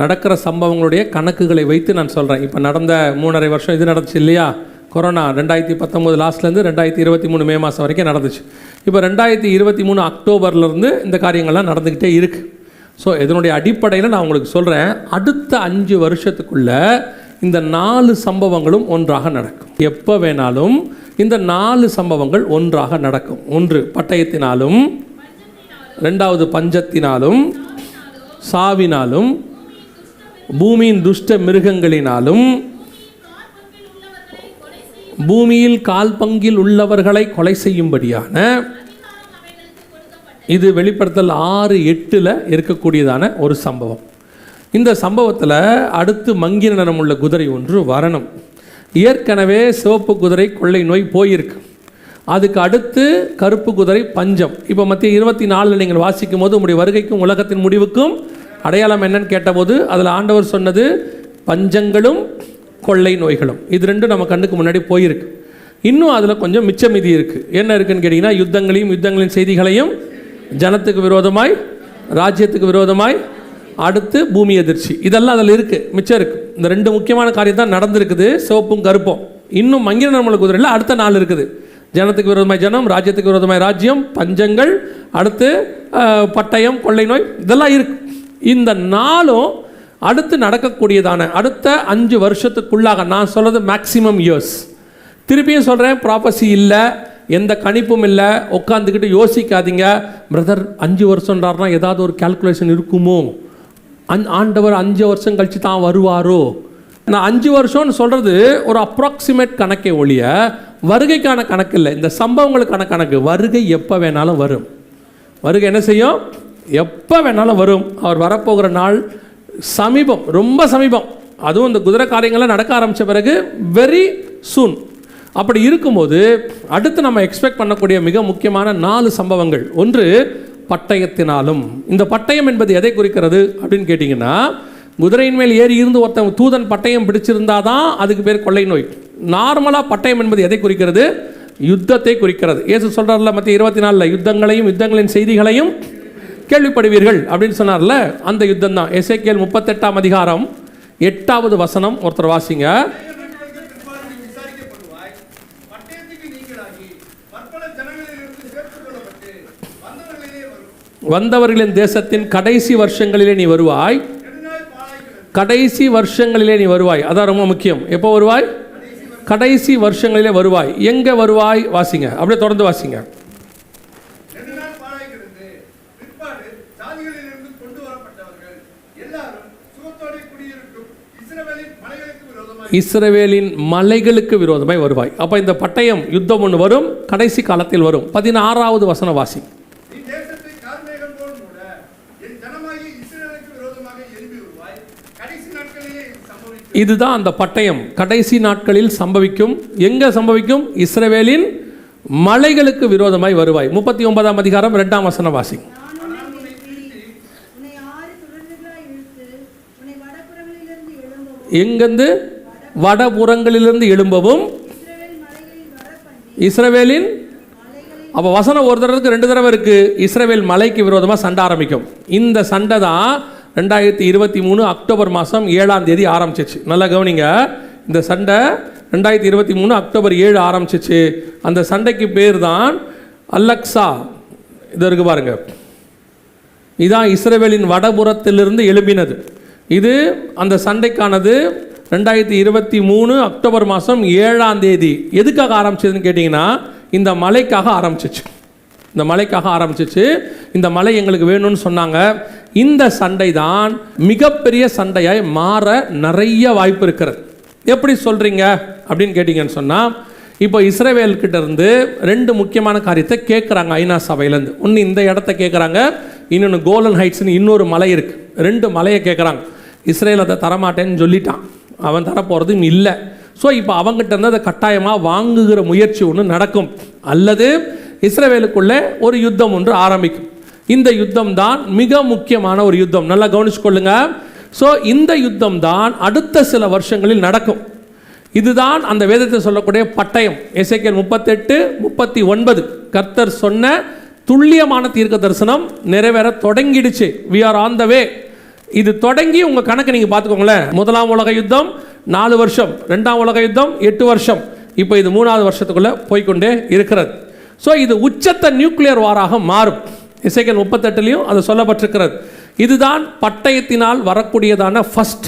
நடக்கிற சம்பவங்களுடைய கணக்குகளை வைத்து நான் சொல்கிறேன். இப்போ நடந்த 3.5 வருஷம் இது நடந்துச்சு இல்லையா? கொரோனா 2019 லாஸ்ட்லேருந்து 2023 மே மாதம் வரைக்கும் நடந்துச்சு. இப்போ 2023 அக்டோபர்லேருந்து இந்த காரியங்கள்லாம் நடந்துக்கிட்டே இருக்குது. ஸோ இதனுடைய அடிப்படையில் நான் உங்களுக்கு சொல்கிறேன், அடுத்த 5 வருஷத்துக்குள்ள இந்த 4 சம்பவங்களும் ஒன்றாக நடக்கும். எப்போ வேணாலும் இந்த 4 சம்பவங்கள் ஒன்றாக நடக்கும். ஒன்று பட்டயத்தினாலும், 2வது பஞ்சத்தினாலும், சாவினாலும், பூமியின் துஷ்ட மிருகங்களினாலும், பூமியில் கால் பங்கில் உள்ளவர்களை கொலை செய்யும்படியான, இது வெளிப்படுத்தல் 6:8 இருக்கக்கூடியதான ஒரு சம்பவம். இந்த சம்பவத்தில் அடுத்து மங்கின நிறம் உள்ள குதிரை ஒன்று வரணும். ஏற்கனவே சிவப்பு குதிரை கொள்ளை நோய் போயிருக்கு. அதுக்கு அடுத்து கருப்பு குதிரை பஞ்சம். இப்போ மத்திய 24 நீங்கள் வாசிக்கும் போது உங்களுடைய வருகைக்கும் உலகத்தின் முடிவுக்கும் அடையாளம் என்னன்னு கேட்டபோது அதில் ஆண்டவர் சொன்னது பஞ்சங்களும் கொள்ளை நோய்களும். இது 2 நம்ம கண்ணுக்கு முன்னாடி போயிருக்கு. இன்னும் அதில் கொஞ்சம் மிச்ச மீதி இருக்குது. என்ன இருக்குன்னு கேட்டிங்கன்னா, யுத்தங்களின் செய்திகளையும், ஜனத்துக்கு விரோதமாய், ராஜ்யத்துக்கு விரோதமாய், அடுத்து பூமி எதிர்ச்சி, இதெல்லாம் அதில் இருக்குது, மிச்சம் இருக்குது. இந்த 2 முக்கியமான காரியம் தான் நடந்திருக்குது, சிவப்பும் கருப்பும். இன்னும் மங்கின நிறமுள்ள குதிரையில் அடுத்த 4 இருக்குது. ஜனத்துக்கு விரோதமாய் ஜனம், ராஜ்யத்துக்கு விரோதமாய் ராஜ்யம், பஞ்சங்கள், அடுத்து பட்டயம், கொள்ளை நோய், இதெல்லாம் இருக்குது. இந்த 4ம் அடுத்து நடக்கக்கூடியதான அடுத்த 5 வருஷத்துக்குள்ளாக, நான் சொல்கிறது மேக்சிமம் இயர்ஸ். திருப்பியும் சொல்கிறேன், ப்ராப்பர்சி இல்லை, எந்த கணிப்பும் இல்லை. உட்காந்துக்கிட்டு யோசிக்காதீங்க, பிரதர் 5 வருஷம்ன்றார்னா ஏதாவது ஒரு கால்குலேஷன் இருக்குமோ, ஆண்டவர் 5 வருஷம் கழித்து தான் வருவாரோ. நான் 5 வருஷம்னு சொல்கிறது ஒரு அப்ராக்சிமேட் கணக்கே ஒழிய வருகைக்கான கணக்கு இல்லை. இந்த சம்பவங்களுக்கான கணக்கு. வருகை எப்போ வேணாலும் வரும். வருகை என்ன செய்யும்? எப்போ வேணாலும் வரும். அவர் வரப்போகிற நாள் சமீபம், ரொம்ப சமீபம். அதுவும் இந்த குதிரை காரியங்கள்லாம் நடக்க ஆரம்பித்த பிறகு வெரி சூன். அப்படி இருக்கும்போது அடுத்து நம்ம எக்ஸ்பெக்ட் பண்ணக்கூடிய மிக முக்கியமான 4 சம்பவங்கள். ஒன்று பட்டயத்தினாலும். இந்த பட்டயம் என்பது எதை குறிக்கிறது அப்படின்னு கேட்டிங்கன்னா, குதிரையின் மேல் ஏறி இருந்து ஒருத்தன் தூதன் பட்டயம் பிடிச்சிருந்தா தான் அதுக்கு பேர் கொள்ளை நோய். நார்மலாக பட்டயம் என்பது எதை குறிக்கிறது? யுத்தத்தை குறிக்கிறது. இயேசு சொல்கிறார்ல மத்திய 24 யுத்தங்களையும் யுத்தங்களின் செய்திகளையும் கேள்விப்படுவீர்கள் அப்படின்னு சொன்னார்ல, அந்த யுத்தம் தான். எசேக்கியேல் 38ஆம் அதிகாரம் 8வது வசனம் ஒருத்தர் வாசிங்க. வந்தவர்களின் தேசத்தின் கடைசி வருஷங்களிலே நீ வருவாய். கடைசி வருஷங்களிலே நீ வருவாய். அதான் ரொம்ப முக்கியம். எப்போ வருவாய்? கடைசி வருஷங்களிலே வருவாய். எங்க வருவாய்? வாசிங்க, அப்படியே தொடர்ந்து வாசிங்க. இஸ்ரவேலின் மலைகளுக்கு விரோதமாய் வருவாய். அப்ப இந்த பட்டயம் யுத்தம் ஒன்று வரும், கடைசி காலத்தில் வரும். 16வது வசனம் வாசி. இதுதான் அந்த பட்டயம் கடைசி நாட்களில் சம்பவிக்கும். எங்க சம்பவிக்கும்? இஸ்ரவேலின் மலைகளுக்கு விரோதமாய் வருவாய். 39ஆம் அதிகாரம் 2ஆம் வசனம் வாசி. எங்கிருந்து? வடபுறங்களிலிருந்து எழும்பவும் இஸ்ரவேலின். அப்போ வசனம் ஒரு தடவைக்கு 2 தடவை இருக்கு. இஸ்ரவேல் மலைக்கு விரோதமாக சண்டை ஆரம்பிக்கும். இந்த சண்டை தான் 2023 அக்டோபர் மாதம் 7ஆம் தேதி ஆரம்பிச்சிச்சு. நல்லா கவனிங்க, இந்த சண்டை 2023 அக்டோபர் 7 ஆரம்பிச்சிச்சு. அந்த சண்டைக்கு பேர் தான் அலக்சா. இது இருக்கு பாருங்க, இதுதான் இஸ்ரவேலின் வடபுறத்திலிருந்து எழும்பினது. இது அந்த சண்டைக்கானது 2023 அக்டோபர் மாதம் 7ஆம் தேதி. எதுக்காக ஆரம்பிச்சதுன்னு கேட்டிங்கன்னா, இந்த மலைக்காக ஆரம்பிச்சிச்சு. இந்த மலைக்காக ஆரம்பிச்சிச்சு. இந்த மலை எங்களுக்கு வேணும்னு சொன்னாங்க. இந்த சண்டை தான் மிகப்பெரிய சண்டையாய் மாற நிறைய வாய்ப்பு இருக்கிறது. எப்படி சொல்கிறீங்க அப்படின்னு கேட்டிங்கன்னு சொன்னால், இப்போ இஸ்ரவேல்கிட்ட இருந்து 2 முக்கியமான காரியத்தை கேட்குறாங்க ஐநா சபையிலேருந்து. ஒன்று இந்த இடத்த கேட்குறாங்க, இன்னொன்று கோலன் ஹைட்ஸ்னு இன்னொரு மலை இருக்குது. 2 மலையை கேட்குறாங்க. இஸ்ரேல் அதை தரமாட்டேன்னு சொல்லிட்டான், அவன் தரப்போகிறதும் இல்லை. ஸோ இப்போ அவங்ககிட்ட இருந்து அதை கட்டாயமாக வாங்குகிற முயற்சி ஒன்று நடக்கும், அல்லது இஸ்ரவேலுக்குள்ளே ஒரு யுத்தம் ஒன்று ஆரம்பிக்கும். இந்த யுத்தம் தான் மிக முக்கியமான ஒரு யுத்தம். நல்லா கவனிச்சுக்கொள்ளுங்க. ஸோ இந்த யுத்தம் தான் அடுத்த சில வருஷங்களில் நடக்கும். இதுதான் அந்த வேதத்தை சொல்லக்கூடிய பட்டயம். எசேக்கியேல் 38:39 கர்த்தர் சொன்ன துல்லியமான தீர்க்க தரிசனம் நிறைவேற தொடங்கிடுச்சு. we are on the way. இது தொடங்கி உங்கள் கணக்கு நீங்கள் பார்த்துக்கோங்களேன். 1ஆம் உலக யுத்தம் 4 வருஷம், 2ஆம் உலக யுத்தம் 8 வருஷம், இப்போ இது 3வது வருஷத்துக்குள்ளே போய்கொண்டே இருக்கிறது. ஸோ இது உச்சத்த நியூக்ளியர் வாராக மாறும். எசேக்கியேல் 38லையும் அது சொல்லப்பட்டிருக்கிறது. இதுதான் பட்டயத்தினால் வரக்கூடியதான ஃபர்ஸ்ட்.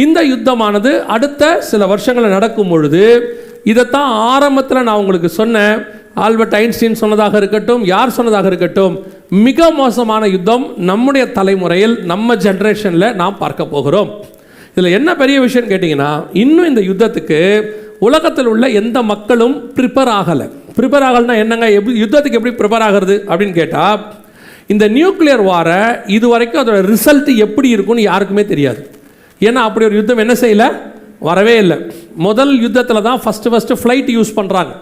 இந்த யுத்தமானது அடுத்த சில வருஷங்களில் நடக்கும் பொழுது, இதைத்தான் ஆரம்பத்தில் நான் உங்களுக்கு சொன்னேன். ஆல்பர்ட் ஐன்ஸ்டீன் சொன்னதாக இருக்கட்டும், யார் சொன்னதாக இருக்கட்டும், மிக மோசமான யுத்தம் நம்முடைய தலைமுறையில், நம்ம ஜென்ரேஷனில் நாம் பார்க்க போகிறோம். இதில் என்ன பெரிய விஷயம் கேட்டிங்கன்னா, இன்னும் இந்த யுத்தத்துக்கு உலகத்தில் உள்ள எந்த மக்களும் ப்ரிப்பேர் ஆகலை. ப்ரிப்பேர் ஆகலைன்னா என்னங்க, யுத்தத்துக்கு எப்படி ப்ரிப்பேர் ஆகிறது அப்படின்னு கேட்டால், இந்த நியூக்ளியர் வாரை இது வரைக்கும் அதோட ரிசல்ட் எப்படி இருக்குன்னு யாருக்குமே தெரியாது. ஏன்னா அப்படி ஒரு யுத்தம் என்ன செய்யலை, வரவே இல்லை. முதல் யுத்தத்தில் தான் ஃபஸ்ட்டு ஃப்ளைட் யூஸ் பண்ணுறாங்க.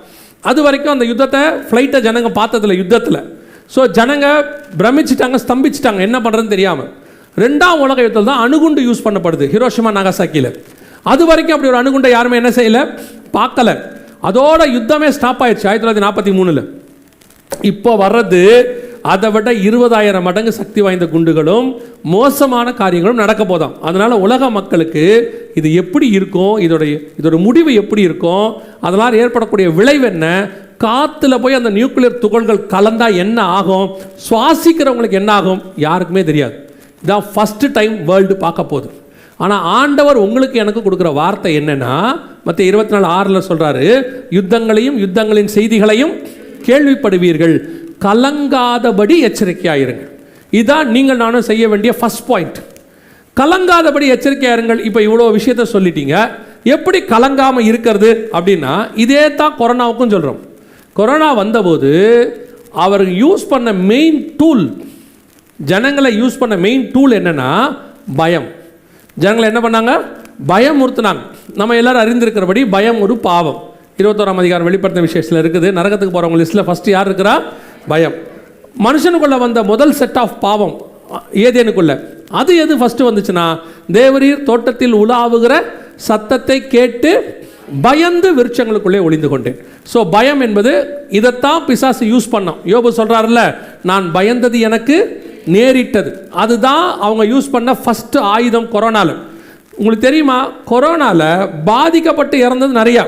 அது வரைக்கும் அந்த யுத்தத்தை ஃப்ளைட்டை ஜனங்க பார்த்ததில்ல யுத்தத்தில். ஸோ ஜனங்க பிரமிச்சிட்டாங்க, ஸ்தம்பிச்சிட்டாங்க, என்ன பண்ணுறதுன்னு தெரியாமல். 2ஆம் உலக யுத்தத்தில் தான் அணுகுண்டு யூஸ் பண்ணப்படுது, ஹிரோஷிமா நாகசாக்கியில். அது வரைக்கும் அப்படி ஒரு அணுகுண்டை யாருமே என்ன செய்யலை, பார்க்கல. அதோட யுத்தமே ஸ்டாப் ஆயிடுச்சு 1943. இப்போ வர்றது அதை விட 20,000 மடங்கு சக்தி வாய்ந்த குண்டுகளும் மோசமான காரியங்களும் நடக்க போதாம். அதனால் உலக மக்களுக்கு இது எப்படி இருக்கும், இதோட முடிவு எப்படி இருக்கும், அதனால் ஏற்படக்கூடிய விளைவு என்ன, காற்றுல போய் அந்த நியூக்ளியர் துகள்கள் கலந்தால் என்ன ஆகும், சுவாசிக்கிறவங்களுக்கு என்ன ஆகும், யாருக்குமே தெரியாது. இதான் ஃபஸ்ட்டு டைம் வேர்ல்டு பார்க்க போகுது. ஆனால் ஆண்டவர் உங்களுக்கு எனக்கு கொடுக்குற வார்த்தை என்னன்னா, மத்திய 24:6 சொல்கிறாரு, யுத்தங்களையும் யுத்தங்களின் செய்திகளையும் கேள்விப்படுவீர்கள், கலங்காதபடி எச்சரிக்கையாயிருங்கள். இதுதான் நீங்கள் நானும் செய்ய வேண்டிய ஃபர்ஸ்ட் பாயிண்ட். கலங்காதபடி எச்சரிக்கையாயிருங்கள். இப்போ இவ்வளோ விஷயத்த சொல்லிட்டீங்க, எப்படி கலங்காமல் இருக்கிறது அப்படின்னா, இதே தான் கொரோனாவுக்கும் சொல்கிறோம். கொரோனா வந்தபோது அவர் யூஸ் பண்ண மெயின் டூல், ஜனங்களை யூஸ் பண்ண மெயின் டூல் என்னன்னா பயம். ஜனங்களை என்ன பண்ணாங்க, பயமுறுத்தினாங்க. நம்ம எல்லாரும் அறிந்திருக்கிறபடி பயம் ஒரு பாவம். 21ஆம் அதிகாரம் வெளிப்படுத்தின விசேஷத்தில் இருக்குது. நரகத்துக்கு போகிறவங்க லிஸ்ட்டில் ஃபஸ்ட்டு யார் இருக்கிறா, பயம். மனுஷனுக்குள்ளே வந்த முதல் செட் ஆஃப் பாவம் ஏதேனுக்குள்ள, அது எது ஃபஸ்ட்டு வந்துச்சுன்னா, தேவரீர் தோட்டத்தில் உலாவுகிற சத்தத்தை கேட்டு பயந்து விருட்சங்களுக்குள்ளே ஒளிந்து கொண்டேன். ஸோ பயம் என்பது இதைத்தான் பிசாசு யூஸ் பண்ணோம். யோபு சொல்கிறாருல்ல, நான் பயந்தது எனக்கு நேரிட்டது. அதுதான் அவங்க யூஸ் பண்ண ஃபஸ்ட்டு ஆயுதம் கொரோனாவில். உங்களுக்கு தெரியுமா, கொரோனாவில் பாதிக்கப்பட்டு இறந்தது நிறையா,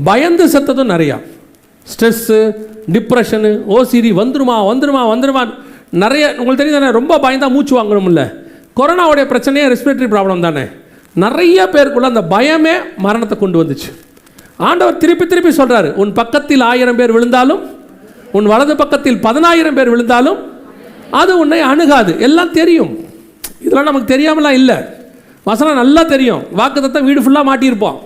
பயந்து செத்ததும் நிறையா. ஸ்ட்ரெஸ்ஸு, டிப்ரெஷனு, ஓசிடி வந்துருமா நிறைய. உங்களுக்கு தெரியும் தானே, ரொம்ப பயந்தால் மூச்சு வாங்கணும்ல. கொரோனாவுடைய பிரச்சனையே ரெஸ்பிரேட்டரி ப்ராப்ளம் தானே. நிறைய பேருக்குள்ள அந்த பயமே மரணத்தை கொண்டு வந்துச்சு. ஆண்டவர் திருப்பி திருப்பி சொல்றாரு, உன் பக்கத்தில் 1000 பேர் விழுந்தாலும் உன் வலது பக்கத்தில் 10000 பேர் விழுந்தாலும் அது உன்னை அணுகாது. எல்லாம் தெரியும், இதெல்லாம் நமக்கு தெரியாமலாம் இல்லை. வசனம் நல்லா தெரியும். வாக்குத்தத்தம் வீடு ஃபுல்லாக மாட்டியிருப்போம்.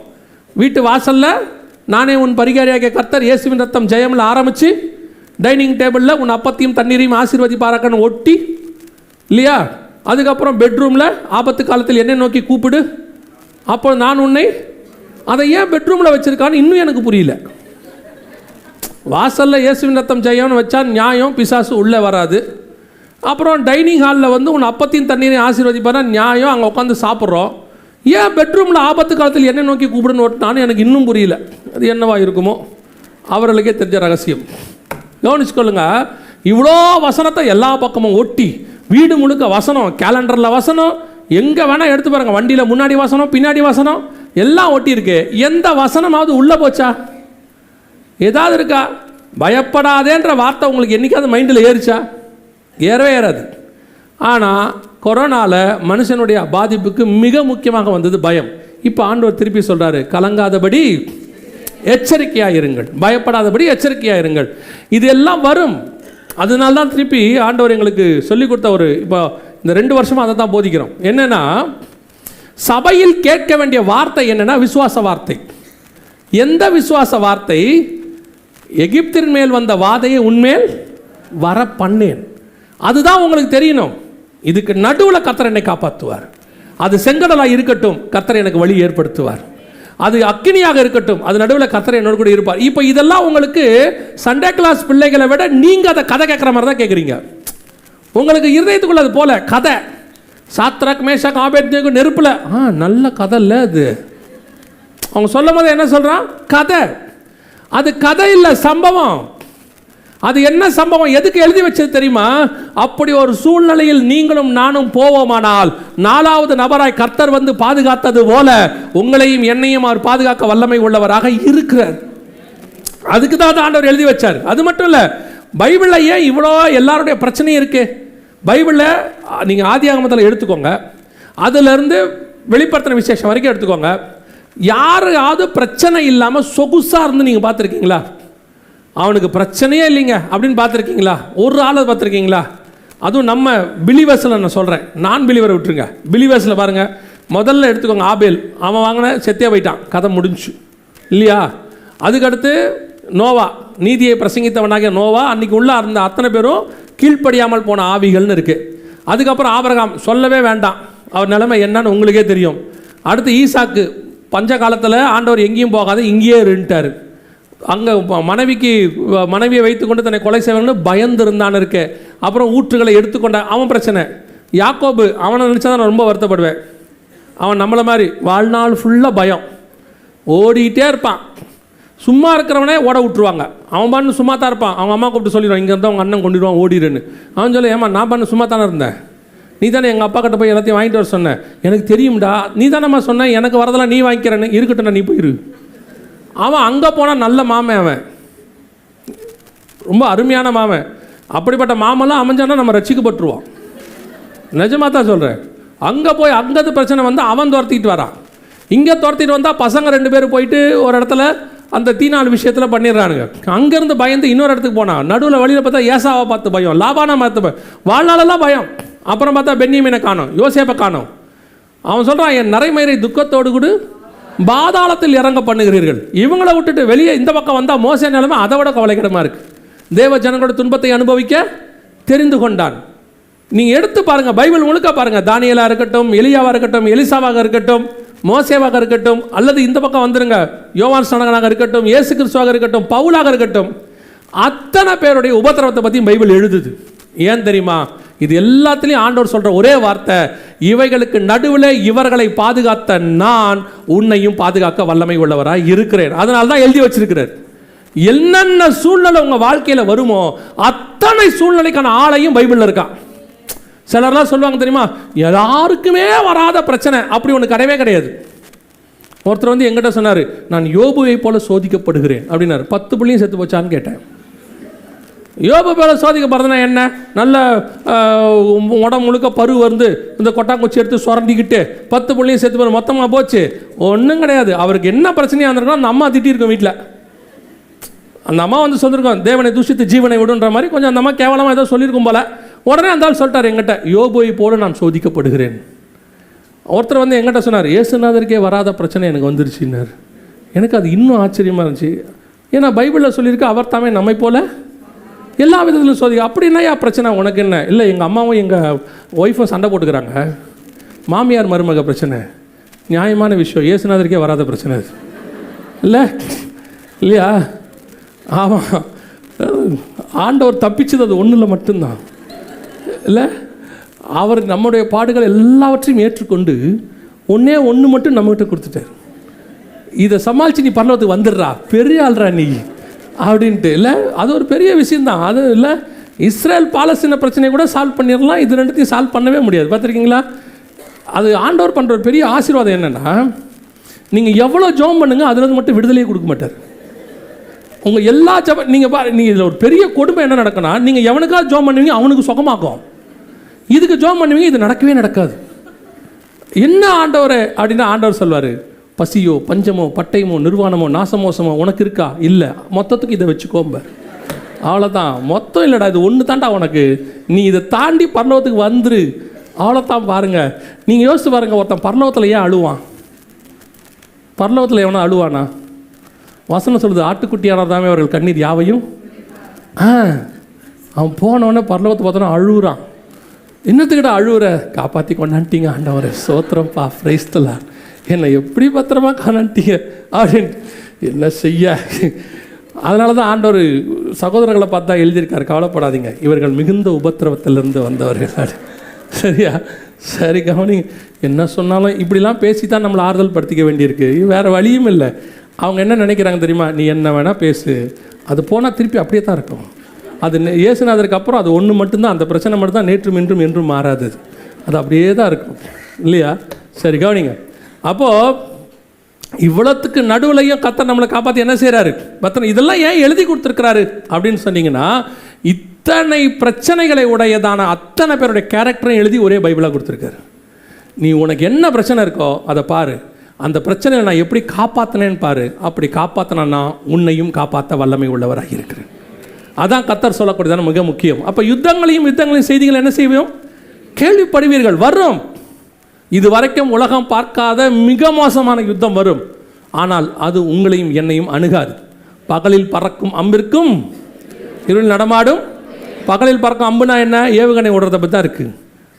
வீட்டு வாசலில் நானே உன் பரிகாரியாகிய கர்த்தர் இயேசுவின் ரத்தம் ஜெயம்ல ஆரம்பித்து டைனிங் டேபிளில் உன் அப்பத்தையும் தண்ணீரையும் ஆசீர்வதிப்பாராக்கன்னு ஒட்டி இல்லையா? அதுக்கப்புறம் பெட்ரூமில் ஆபத்து காலத்தில் என்னை நோக்கி கூப்பிடு, அப்போ நான் உன்னை. அதை ஏன் பெட்ரூமில் வச்சுருக்கான்னு இன்னும் எனக்கு புரியல. வாசலில் இயேசுவின் ரத்தம் ஜெயம்னு வச்சா நியாயம், பிசாசு உள்ளே வராது. அப்புறம் டைனிங் ஹாலில் வந்து உன் அப்பத்தையும் தண்ணீரையும் ஆசீர்வதிப்பாரா நியாயம், அங்கே உட்காந்து சாப்பிட்றோம். ஏன் பெட்ரூமில் ஆபத்து காலத்தில் என்னை நோக்கி கூப்பிடுன்னு ஓட்டினான்னு எனக்கு இன்னும் புரியல. அது என்னவா இருக்குமோ, அவர்களுக்கே தெரிஞ்ச ரகசியம். கவனிச்சுக்கொள்ளுங்க, இவ்வளோ வசனத்தை எல்லா பக்கமும் ஒட்டி வீடு முழுக்க வசனம், கேலண்டரில் வசனம், எங்கே வேணால் எடுத்து பாருங்கள், வண்டியில் முன்னாடி வசனம் பின்னாடி வசனம் எல்லாம் ஒட்டியிருக்கு. எந்த வசனமாவது உள்ளே போச்சா? ஏதாவது இருக்கா? பயப்படாதேன்ற வார்த்தை உங்களுக்கு என்றைக்காவது மைண்டில் ஏறிச்சா? ஏறவே ஏறாது. ஆனால் கொரோனாவில் மனுஷனுடைய பாதிப்புக்கு மிக முக்கியமாக வந்தது பயம். இப்போ ஆண்டவர் திருப்பி சொல்கிறாரு, கலங்காதபடி எச்சரிக்கையாக இருங்கள், பயப்படாதபடி எச்சரிக்கையாக இருங்கள். இது எல்லாம் வரும். அதனால தான் திருப்பி ஆண்டவர் எங்களுக்கு சொல்லிக் கொடுத்த ஒரு, இப்போ இந்த 2 வருஷமாக அதை தான் போதிக்கிறோம். என்னென்னா, சபையில் கேட்க வேண்டிய வார்த்தை என்னென்னா விசுவாச வார்த்தை. எந்த விசுவாச வார்த்தை? எகிப்தின் மேல் வந்த வாதையை உன்மேல் வர பண்ணேன். அதுதான் உங்களுக்கு தெரியணும். இதுக்கு நடுவில் கர்த்தர் என்னை காப்பாற்றுவார். அது செங்கடலாக இருக்கட்டும், கர்த்தர் எனக்கு வழி ஏற்படுத்துவார். அது அக்கினியாக இருக்கட்டும், அது நடுவில் கர்த்தர் என்னோட கூட இருப்பார். இப்போ இதெல்லாம் உங்களுக்கு சண்டே கிளாஸ் பிள்ளைகளை விட நீங்கள் அதை கதை கேட்குற மாதிரி தான் கேட்குறீங்க. உங்களுக்கு இருதயத்துக்குள்ள அது போல கதை. சாத்ராக் மேஷாக் ஆபேத்நேகோ நெருப்பில், நல்ல கதை இல்லை அது. அவங்க சொல்லும் போது என்ன சொல்கிறான்? கதை. அது கதை இல்லை, சம்பவம். அது என்ன சம்பவம்? எதுக்கு எழுதி வச்சது தெரியுமா? அப்படி ஒரு சூழ்நிலையில் நீங்களும் நானும் போவோமானால் 4வது நபராய் கர்த்தர் வந்து பாதுகாத்தது போல உங்களையும் என்னையும் அவர் பாதுகாக்க வல்லமை உள்ளவராக இருக்கிறார். அதுக்கு தான் ஆண்டவர் எழுதி வச்சார். அது மட்டும் இல்லை, பைபிளில் ஏன் இவ்வளோ எல்லாருடைய பிரச்சனையும் இருக்கு? பைபிளில் நீங்கள் ஆதியாகமத்தில் எடுத்துக்கோங்க, அதிலிருந்து வெளிப்படுத்தின விசேஷம் வரைக்கும் எடுத்துக்கோங்க. யாராவது பிரச்சனை இல்லாமல் சொகுசாக இருந்து நீங்கள் பார்த்துருக்கீங்களா? அவனுக்கு பிரச்சனையே இல்லைங்க அப்படின்னு பார்த்துருக்கீங்களா? ஒரு ஆளை பார்த்துருக்கீங்களா? அதுவும் நம்ம பிலிவர்ஸில் நான் சொல்கிறேன், நான் பிலிவரை விட்டுருங்க. பிலிவர்ஸில் பாருங்கள், முதல்ல எடுத்துக்கோங்க ஆபேல். அவன் வாங்கின செத்தே போயிட்டான், கதை முடிஞ்சு இல்லையா? அதுக்கடுத்து நோவா, நீதியை பிரசங்கித்தவனாகிய நோவா, அன்றைக்கி உள்ள இருந்த அத்தனை பேரும் கீழ்ப்படியாமல் போன ஆவிகள்னு இருக்குது. அதுக்கப்புறம் ஆபிரகாம், சொல்லவே வேண்டாம், அவர் நிலைமை என்னன்னு உங்களுக்கே தெரியும். அடுத்து ஈசாக்கு, பஞ்ச காலத்தில் ஆண்டவர் எங்கேயும் போகாது, இங்கேயே இருந்துட்டார். அங்கே மனைவியை வைத்துக்கொண்டு தன்னை கொலை செய்வாங்கன்னு பயந்து இருந்தான்னு இருக்கு. அப்புறம் ஊற்றுகளை எடுத்துக்கொண்ட அவன் பிரச்சனை. யாக்கோபு, அவனை நினச்சா தான் நான் ரொம்ப வருத்தப்படுவேன். அவன் நம்மளை மாதிரி வாழ்நாள் ஃபுல்லாக பயம், ஓடிக்கிட்டே இருப்பான். சும்மா இருக்கிறவனே ஓட விட்டுருவாங்க. அவன் பண்ணு சும்மா தான் இருப்பான். அவங்க அம்மா கூப்பிட்டு சொல்லிடுவான், இங்கே இருந்தால் அவங்க அண்ணன் கொண்டுடுவான், ஓடிடுன்னு. அவன் சொல்லி, ஏமா நான் பண்ணு சும்மா தானே இருந்தேன், நீ தானே எங்கள் அப்பா கிட்ட போய் எல்லாத்தையும் வாங்கிட்டு வர சொன்னேன், எனக்கு தெரியும்டா, நீ தானேம்மா சொன்னேன், எனக்கு வரதெல்லாம் நீ வாங்கிக்கிறேன்னு, இருக்கட்டும் நீ போயிரு. அவன் அங்கே போனால் நல்ல மாமன், அவன் ரொம்ப அருமையான மாமன். அப்படிப்பட்ட மாமெல்லாம் அமைஞ்சானா நம்ம ரசிக்கப்பட்டுருவோம். நிஜமாக தான் சொல்கிறேன். அங்கே போய் அங்கேது பிரச்சனை வந்து அவன் துரத்திட்டு வரான். இங்கே துரத்திட்டு வந்தால் பசங்க 2 பேர் போயிட்டு ஒரு இடத்துல அந்த தீனாள் விஷயத்தில் பண்ணிடுறானுங்க. அங்கேருந்து பயந்து இன்னொரு இடத்துக்கு போனான். நடுவில் வழியில் பார்த்தா ஏசாவை பார்த்து பயம், லாபானா பார்த்து பயம், வாழ்நாளெல்லாம் பயம். அப்புறம் பார்த்தா பென்யமீனை காணோம், யோசேப்பை காணோம். அவன் சொல்கிறான், என் நரைமயிரை துக்கத்தோடு கூட பாதாளத்தில் இறங்க பண்ணுகிறீர்கள். இவங்களை விட்டுட்டு வெளியே இந்த பக்கம் வந்தால் மோச நிலைமை அதை விட கவலைக்கிடமாக இருக்குது. தேவ ஜனங்களோட துன்பத்தை அனுபவிக்க தெரிந்து கொண்டான். நீங்கள் எடுத்து பாருங்கள், பைபிள் முழுக்க பாருங்கள். தானியேலா இருக்கட்டும், எலியாவாக இருக்கட்டும், எலிசாவாக இருக்கட்டும், மோசேவாக இருக்கட்டும், அல்லது இந்த பக்கம் வந்துருங்க யோவான் ஸ்நானகனாக இருக்கட்டும், இயேசு கிறிஸ்துவாக இருக்கட்டும், பவுலாக இருக்கட்டும், அத்தனை பேருடைய உபத்திரவத்தை பற்றி பைபிள் எழுதுது. ஏன் தெரியுமா? இது எல்லாத்துலேயும் ஆண்டவர் சொல்கிற ஒரே வார்த்தை, இவைகளுக்கு நடுவில் இவர்களை பாதுகாத்த நான் உன்னையும் பாதுகாக்க வல்லமை உள்ளவராக இருக்கிறேன். அதனால தான் எழுதி வச்சிருக்கிறார். என்னென்ன சூழ்நிலை உங்கள் வாழ்க்கையில் வருமோ அத்தனை சூழ்நிலைக்கான ஆளையும் பைபிளில் இருக்கான். சிலர்லாம் சொல்லுவாங்க தெரியுமா, யாருக்குமே வராத பிரச்சனை, அப்படி ஒன்று கிடையவே கிடையாது. ஒருத்தர் வந்து எங்கிட்ட சொன்னார், நான் யோபுவை போல சோதிக்கப்படுகிறேன் அப்படின்னாரு. 10 பிள்ளையும் செத்து போச்சான்னு கேட்டேன். யோபு மேலே சோதிக்கப்படுறதுனா என்ன? நல்ல உடம்பு முழுக்க பரு வந்து இந்த கொட்டாங்குச்சி எடுத்து சுரண்டிக்கிட்டு 10 புள்ளையும் சேர்த்து போகிற மொத்தமாக போச்சு. ஒன்றும் கிடையாது. அவருக்கு என்ன பிரச்சனையாக இருந்திருக்கோ அந்த அம்மா திட்டிருக்கோம் வீட்டில். அந்த அம்மா வந்து சொல்லியிருக்கோம், தேவனை தூஷித்து ஜீவனை விடுன்ற மாதிரி கொஞ்சம் அந்த அம்மா கேவலமாக ஏதோ சொல்லியிருக்கும் போல. உடனே அந்த ஆள் சொல்லிட்டார் எங்கிட்ட, யோபுவை போல நான் சோதிக்கப்படுகிறேன். ஒருத்தர் வந்து எங்கிட்ட சொன்னார், இயேசுநாதருக்கே வராத பிரச்சனை எனக்கு வந்துருச்சுன்னார். எனக்கு அது இன்னும் ஆச்சரியமாக இருந்துச்சு. ஏன்னா பைபிளில் சொல்லியிருக்கு, அவர் தாமே நம்மை போல எல்லா விதத்திலும் சோதிக்க. அப்படின்னா யா பிரச்சனை உனக்கு என்ன? இல்லை, எங்கள் அம்மாவும் எங்கள் ஒய்ஃபும் சண்டை போட்டுக்கிறாங்க, மாமியார் மருமக பிரச்சனை. நியாயமான விஷயம், இயேசுநாதருக்கே வராத பிரச்சனை அது இல்லை இல்லையா? ஆமாம், ஆண்டவர் தப்பிச்சது அது ஒன்றில் மட்டும்தான் இல்லை. அவர் நம்முடைய பாடுகள் எல்லாவற்றையும் ஏற்றுக்கொண்டு ஒன்று மட்டும் நம்மகிட்ட கொடுத்துட்டார். இதை சமாளித்து நீ பரலோகத்துக்கு வந்துடுறா, பெரிய ஆள்றா நீ அப்படின்ட்டு இல்லை. அது ஒரு பெரிய விஷயந்தான். அது இல்லை, இஸ்ரேல் பாலஸ்தீன பிரச்சனையை கூட சால்வ் பண்ணிடலாம், இது ரெண்டுத்தையும் சால்வ் பண்ணவே முடியாது. பார்த்துருக்கீங்களா? அது ஆண்டவர் பண்ணுற ஒரு பெரிய ஆசீர்வாதம் என்னென்னா, நீங்கள் எவ்வளோ ஜெபம் பண்ணுங்க அதில் மட்டும் விடுதலையே கொடுக்க மாட்டார். உங்கள் எல்லா ஜெபம் நீங்கள் இதில் ஒரு பெரிய கொடுமை என்ன நடக்குன்னா, நீங்கள் எவனுக்காக ஜெபம் பண்ணுவீங்க அவனுக்கு சுகமாக்கும், இதுக்கு ஜெபம் பண்ணுவீங்க இது நடக்கவே நடக்காது. என்ன ஆண்டவரே அப்படின்னா ஆண்டவர் சொல்வார், பசியோ பஞ்சமோ பட்டயமோ நிர்வாணமோ நாசமோசமோ உனக்கு இருக்கா? இல்லை, மொத்தத்துக்கு இதை வச்சுக்கோம்ப. அவ்வளோதான், மொத்தம் இல்லைடா, இது ஒன்று தாண்டா உனக்கு, நீ இதை தாண்டி பரலோகத்துக்கு வந்துரு, அவ்வளோதான். பாருங்கள், நீங்கள் யோசிச்சு பாருங்கள், ஒருத்தன் பரலோகத்தில் ஏன் அழுவான்? பரலோகத்தில் எவனா அழுவானா? வசனம் சொல்லுது, ஆட்டுக்குட்டியானதாமே அவர்கள் கண்ணீர் யாவையும். அவன் போனவொடனே பரலோகத்தை பார்த்தோன்னா அழுகுறான். இன்னத்துக்கிட்ட அழுகுற, காப்பாற்றி கொண்டாண்டிங்க ஆண்டவரே, சோத்திரம்ப்பா, பிரைஸ்தலாம், என்னை எப்படி பத்திரமா காணாட்டீங்க அப்படின்னு. என்ன செய்ய? அதனால தான் ஆண்டவர் சகோதரர்களை பார்த்தா எழுதியிருக்காரு, கவலைப்படாதீங்க, இவர்கள் மிகுந்த உபத்திரவத்திலிருந்து வந்தவர்கள். சரியா? சரி, கவனிங்க. என்ன சொன்னாலும் இப்படிலாம் பேசி தான் நம்மளை ஆறுதல் படுத்திக்க வேண்டியிருக்கு, வேறு வழியும் இல்லை. அவங்க என்ன நினைக்கிறாங்க தெரியுமா? நீ என்ன வேணால் பேசு, அது போனால் திருப்பி அப்படியே தான் இருக்கும். அது இயேசுநாதருக்கு அப்புறம் அது ஒன்று மட்டும்தான், அந்த பிரச்சனை மட்டும்தான் நேற்றும் இன்றும் என்றும் மாறாது, அது அப்படியே தான் இருக்கும் இல்லையா? சரி, கவனிங்க. அப்போது இவ்வளோத்துக்கு நடுவுலையும் கர்த்தர் நம்மளை காப்பாற்றி என்ன செய்கிறாரு? இதெல்லாம் ஏன் எழுதி கொடுத்துருக்கிறாரு அப்படின்னு சொன்னீங்கன்னா, இத்தனை பிரச்சனைகளை உடையதான அத்தனை பேருடைய கேரக்டரையும் எழுதி ஒரே பைபிளாக கொடுத்துருக்காரு. நீ உனக்கு என்ன பிரச்சனை இருக்கோ அதை பாரு, அந்த பிரச்சனையை நான் எப்படி காப்பாற்றினேன்னு பாரு, அப்படி காப்பாற்றினா உன்னையும் காப்பாற்ற வல்லமை உள்ளவராக இருக்கிறேன். அதான் கர்த்தர் சொல்லக்கூடியதான மிக முக்கியம். அப்போ யுத்தங்களையும் செய்திகளை என்ன செய்வோம்? கேள்விப்படுவீர்கள், வரும். இது வரைக்கும் உலகம் பார்க்காத மிக மோசமான யுத்தம் வரும். ஆனால் அது உங்களையும் என்னையும் அணுகாது. பகலில் பறக்கும் அம்பிற்கும் இருள் நடமாடும். பகலில் பறக்கும் அம்புனா என்ன? ஏவுகணை விடுறத பற்றி தான் இருக்குது.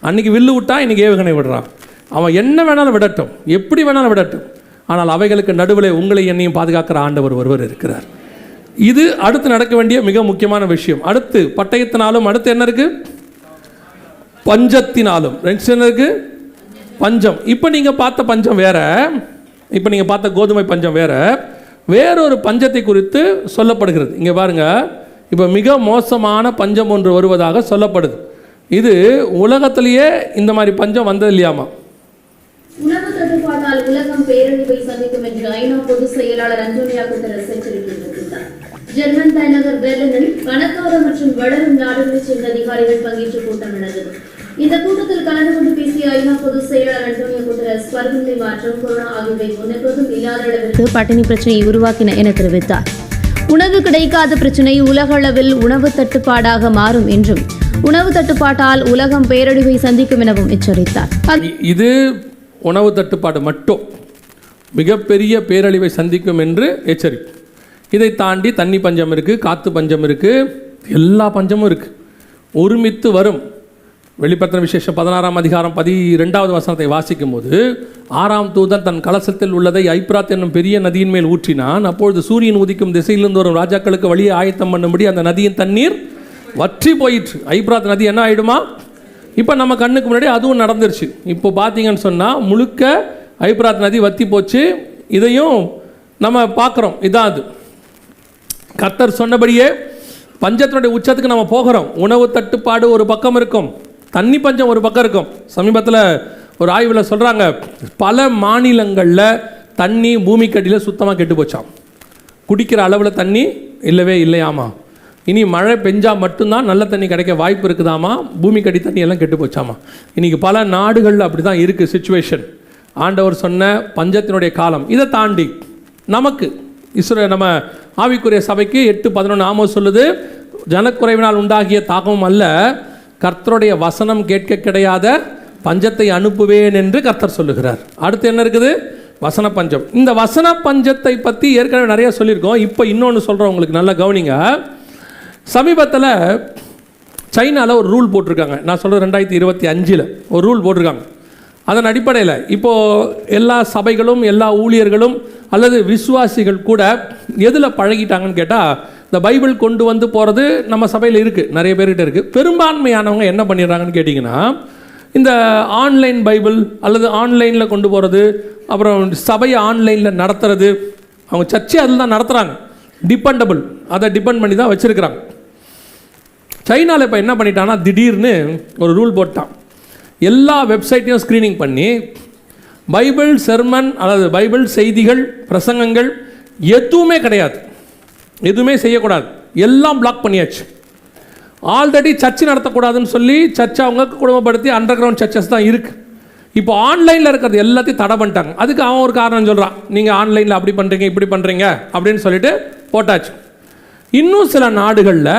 அன்றைக்கி வில்லு விட்டா இன்றைக்கி ஏவுகணை விடுறான். அவன் என்ன வேணாலும் விடட்டும், எப்படி வேணாலும் விடட்டும், ஆனால் அவைகளுக்கு நடுவில் உங்களை என்னையும் பாதுகாக்கிற ஆண்டவர் ஒருவர் இருக்கிறார். இது அடுத்து நடக்க வேண்டிய மிக முக்கியமான விஷயம். அடுத்து பட்டயத்தினாலும், அடுத்து என்ன இருக்குது? பஞ்சத்தினாலும். என்ன இருக்குது? பஞ்சம். இப்போ நீங்கள் பார்த்த பஞ்சம் வேற, இப்போ நீங்கள் பார்த்த கோதுமை பஞ்சம் வேற, வேறொரு பஞ்சத்தை குறித்து சொல்லப்படுகிறது. இங்கே பாருங்கள், இப்போ மிக மோசமான பஞ்சம் ஒன்று வருவதாக சொல்லப்படுது. இது உலகத்திலேயே இந்த மாதிரி பஞ்சம் வந்தது இல்லையாமா? உணவு தட்டுப்பாட்டால் உலகம் பேரழிவை சந்திக்கும் என்று ஐநா பொதுச் செயலாளர் அன்டோனியோ குட்டரஸ் எச்சரிக்கை விடுத்துள்ளார். ஜெர்மன் தலைநகர் பெர்லினில் பணக்கார மற்றும் வளரும் நாடுகளைச் சேர்ந்த அதிகாரிகள் பங்கேற்ற கூட்டம் நடந்தது. இந்த கூட்டத்தில் கலந்து கொண்டு பேசிய ஐநா பொதுச் செயலாளர் அன்டோனியோ குட்டரஸ், பருவநிலை மாற்றம், கொரோனா ஆகியவை முன்னெப்போதும் இல்லாத அளவிற்கு பட்டினி பிரச்சனையை உருவாக்கின என தெரிவித்தார். உணவு கிடைக்காத பிரச்சனை உலக அளவில் உணவு தட்டுப்பாடாக மாறும் என்றும், உணவு தட்டுப்பாட்டால் உலகம் பேரழிவை சந்திக்கும் எனவும் எச்சரித்தார். இது உணவு தட்டுப்பாடு மட்டும் மிகப்பெரிய பேரழிவை சந்திக்கும் என்று எச்சரிக்கை. இதை தாண்டி தண்ணி பஞ்சம் இருக்குது, காற்று பஞ்சம் இருக்குது, எல்லா பஞ்சமும் இருக்குது, ஒருமித்து வரும். வெளிப்படுத்தின விசேஷம் 16ஆம் அதிகாரம் 12வது வசனத்தை வாசிக்கும் போது, 6ஆம் தூதன் தன் கலசத்தில் உள்ளதை ஐப்ராத் என்னும் பெரிய நதியின் மேல் ஊற்றினான். அப்பொழுது சூரியன் உதிக்கும் திசையிலிருந்து வரும் ராஜாக்களுக்கு வழியை ஆயத்தம் பண்ணும்படி அந்த நதியின் தண்ணீர் வற்றி போயிற்று. ஐப்ராத் நதி என்ன ஆகிடுமா? இப்போ நம்ம கண்ணுக்கு முன்னாடி அதுவும் நடந்துருச்சு. இப்போ பார்த்தீங்கன்னு சொன்னால் முழுக்க ஐப்ராத் நதி வற்றி போச்சு. இதையும் நம்ம பார்க்குறோம். இதான் அது. கர்த்தர் சொன்னபடியே பஞ்சத்தினுடைய உச்சத்துக்கு நம்ம போகிறோம். உணவு தட்டுப்பாடு ஒரு பக்கம் இருக்கும், தண்ணி பஞ்சம் ஒரு பக்கம் இருக்கும். சமீபத்தில் ஒரு ஆய்வில் சொல்கிறாங்க, பல மாநிலங்களில் தண்ணி பூமிக்கடியில் சுத்தமாக கெட்டு போச்சாம். குடிக்கிற அளவில் தண்ணி இல்லவே இல்லையாமா. இனி மழை பெஞ்சால் மட்டும்தான் நல்ல தண்ணி கிடைக்க வாய்ப்பு இருக்குதாமா, பூமிக்கு அடி தண்ணி எல்லாம் கெட்டு போச்சாமா. இன்றைக்கி பல நாடுகளில் அப்படி தான் இருக்குது சிச்சுவேஷன். ஆண்டவர் சொன்ன பஞ்சத்தினுடைய காலம். இதை தாண்டி நமக்கு நம்ம ஆவிக்குரிய சபைக்கு 8:11 ஆமோஸ் சொல்லுது, ஜனக்குறைவினால் உண்டாகிய தாக்கமும் அல்ல, கர்த்தருடைய வசனம் கேட்க கிடையாத பஞ்சத்தை அனுப்புவேன் என்று கர்த்தர் சொல்லுகிறார். அடுத்து என்ன இருக்குது? வசன பஞ்சம். இந்த வசன பஞ்சத்தை பற்றி ஏற்கனவே நிறைய சொல்லியிருக்கோம். இப்போ இன்னொன்று சொல்கிறோம், உங்களுக்கு நல்லா கவனிங்க. சமீபத்தில் சைனாவில் ஒரு ரூல் போட்டிருக்காங்க. நான் சொல்கிறது 2025 ஒரு ரூல் போட்டிருக்காங்க. அதன் அடிப்படையில் இப்போது எல்லா சபைகளும் எல்லா ஊழியர்களும் அல்லது விசுவாசிகள் கூட எதில் பழகிட்டாங்கன்னு கேட்டால், இந்த பைபிள் கொண்டு வந்து போகிறது நம்ம சபையில் இருக்குது, நிறைய பேர்கிட்ட இருக்குது. பெரும்பான்மையானவங்க என்ன பண்ணிடுறாங்கன்னு கேட்டிங்கன்னா, இந்த ஆன்லைன் பைபிள் அல்லது ஆன்லைனில் கொண்டு போகிறது, அப்புறம் சபையை ஆன்லைனில் நடத்துறது, அவங்க சர்ச்சை அதில் தான் நடத்துகிறாங்க. டிபெண்டபிள், அதை டிபெண்ட் பண்ணி தான் வச்சுருக்கிறாங்க. சைனாவில் இப்போ என்ன பண்ணிட்டான்னா, திடீர்னு ஒரு ரூல் போட்டான். எல்லா வெப்சைட்டையும் ஸ்க்ரீனிங் பண்ணி பைபிள் செர்மன் அல்லது பைபிள் செய்திகள் பிரசங்கங்கள் எதுவுமே கிடையாது, எதுவுமே செய்யக்கூடாது, எல்லாம் பிளாக் பண்ணியாச்சு. ஆல்ரெடி சர்ச்சு நடத்தக்கூடாதுன்னு சொல்லி சர்ச்சை அவங்க குடும்பப்படுத்தி அண்டர் கிரவுண்ட் சர்ச்சஸ் தான் இருக்குது. இப்போ ஆன்லைனில் இருக்கிறது எல்லாத்தையும் தடை பண்ணிட்டாங்க. அதுக்கு அவன் ஒரு காரணம் சொல்கிறான், நீங்கள் ஆன்லைனில் அப்படி பண்ணுறீங்க இப்படி பண்ணுறீங்க அப்படின்னு சொல்லிட்டு போட்டாச்சு. இன்னும் சில நாடுகளில்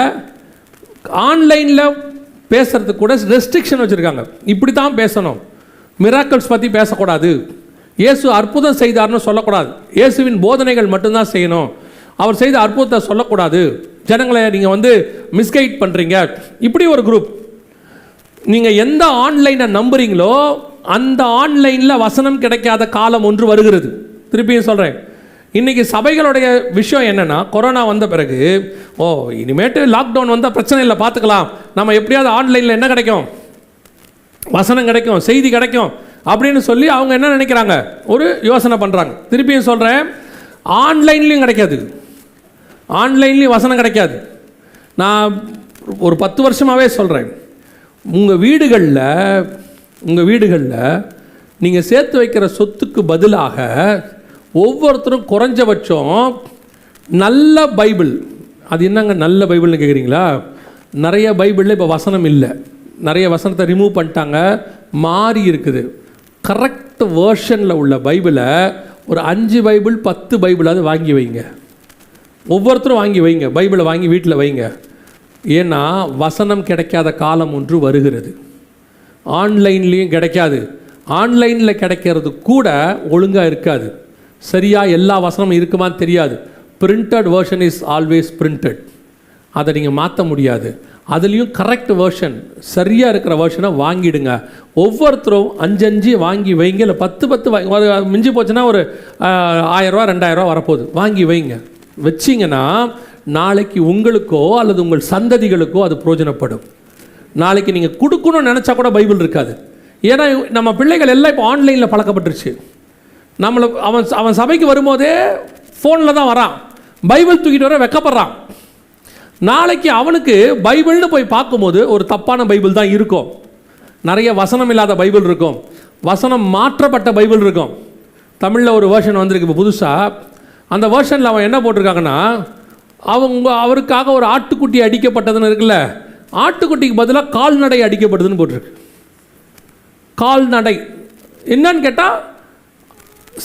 ஆன்லைனில் பேசுகிறதுக்கு கூட ரெஸ்ட்ரிக்ஷன் வச்சுருக்காங்க. இப்படி தான் பேசணும், மிராக்கிள்ஸ் பற்றி பேசக்கூடாது, இயேசு அற்புதம் செய்தார்னு சொல்லக்கூடாது, இயேசுவின் போதனைகள் மட்டும்தான் செய்யணும், அவர் செய்த அற்புதத்தை சொல்லக்கூடாது, ஜனங்களை நீங்கள் மிஸ்கைட் பண்ணுறீங்க. இப்படி ஒரு குரூப். நீங்கள் எந்த ஆன்லைனை நம்புறீங்களோ அந்த ஆன்லைனில் வசனம் கிடைக்காத காலம் ஒன்று வருகிறது. திருப்பியும் சொல்கிறேன், இன்றைக்கி சபைகளுடைய விஷயம் என்னென்னா, கொரோனா வந்த பிறகு இனிமேட்டு லாக்டவுன் வந்தால் பிரச்சனை இல்லை, பார்த்துக்கலாம், நம்ம எப்படியாவது ஆன்லைனில் என்ன கிடைக்கும், வசனம் கிடைக்கும், செய்தி கிடைக்கும் அப்படின்னு சொல்லி அவங்க என்ன நினைக்கிறாங்க, ஒரு யோசனை பண்ணுறாங்க. திருப்பியும் சொல்கிறேன், ஆன்லைன்லேயும் கிடைக்காது, ஆன்லைன்லேயும் வசனம் கிடைக்காது. நான் ஒரு 10 வருஷமாகவே சொல்கிறேன், உங்கள் வீடுகளில் நீங்கள் சேர்த்து வைக்கிற சொத்துக்கு பதிலாக ஒவ்வொருத்தரும் குறைஞ்சபட்சம் நல்ல பைபிள், அது என்னங்க நல்ல பைபிள்னு கேட்குறீங்களா? நிறைய பைபிளில் இப்போ வசனம் இல்லை, நிறைய வசனத்தை ரிமூவ் பண்ணிட்டாங்க, மாறி இருக்குது. கரெக்ட் வேர்ஷனில் உள்ள பைபிளை ஒரு 5 பைபிள் 10 பைபிளாவது வாங்கி வைங்க, ஒவ்வொருத்தரும் வாங்கி வைங்க, பைபிளை வாங்கி வீட்டில் வைங்க. ஏன்னா வசனம் கிடைக்காத காலம் ஒன்று வருகிறது. ஆன்லைன்லேயும் கிடைக்காது, ஆன்லைனில் கிடைக்கிறது கூட ஒழுங்காக இருக்காது, சரியாக எல்லா வசனமும் இருக்குமான்னு தெரியாது. Printed version is always printed, அதை நீங்கள் மாற்ற முடியாது. அதுலேயும் கரெக்ட் வேர்ஷன், சரியாக இருக்கிற வேர்ஷனை வாங்கிடுங்க. ஒவ்வொருத்தரும் 5 வாங்கி வைங்க, இல்லை 10 மிஞ்சி போச்சுன்னா ஒரு 1000 ரூபா 2000 ரூபா வரப்போகுது, வாங்கி வைங்க. வச்சிங்கன்னா நாளைக்கு உங்களுக்கோ அல்லது உங்கள் சந்ததிகளுக்கோ அது பிரயோஜனப்படும். நாளைக்கு நீங்கள் கொடுக்கணும்னு நினச்சா கூட பைபிள் இருக்காது. ஏன்னா நம்ம பிள்ளைகள் எல்லாம் இப்போ ஆன்லைனில் பழக்கப்பட்டுருச்சு. அவன் சபைக்கு வரும்போதே ஃபோனில் தான் வரான், பைபிள் தூக்கிட்டு வர வெக்கப்படுறான். நாளைக்கு அவனுக்கு பைபிள்னு போய் பார்க்கும்போது ஒரு தப்பான பைபிள் தான் இருக்கும், நிறைய வசனம் இல்லாத பைபிள் இருக்கும், வசனம் மாற்றப்பட்ட பைபிள் இருக்கும். தமிழில் ஒரு வேர்ஷன் வந்திருக்கு இப்போ புதுசாக. அந்த வேர்ஷனில் அவன் என்ன போட்டிருக்காங்கன்னா, அவருக்காக ஒரு ஆட்டுக்குட்டி அடிக்கப்பட்டதுன்னு இருக்குல்ல, ஆட்டுக்குட்டிக்கு பதிலாக கால்நடை அடிக்கப்படுதுன்னு போட்டிருக்கு. கால்நடை என்னன்னு கேட்டால்,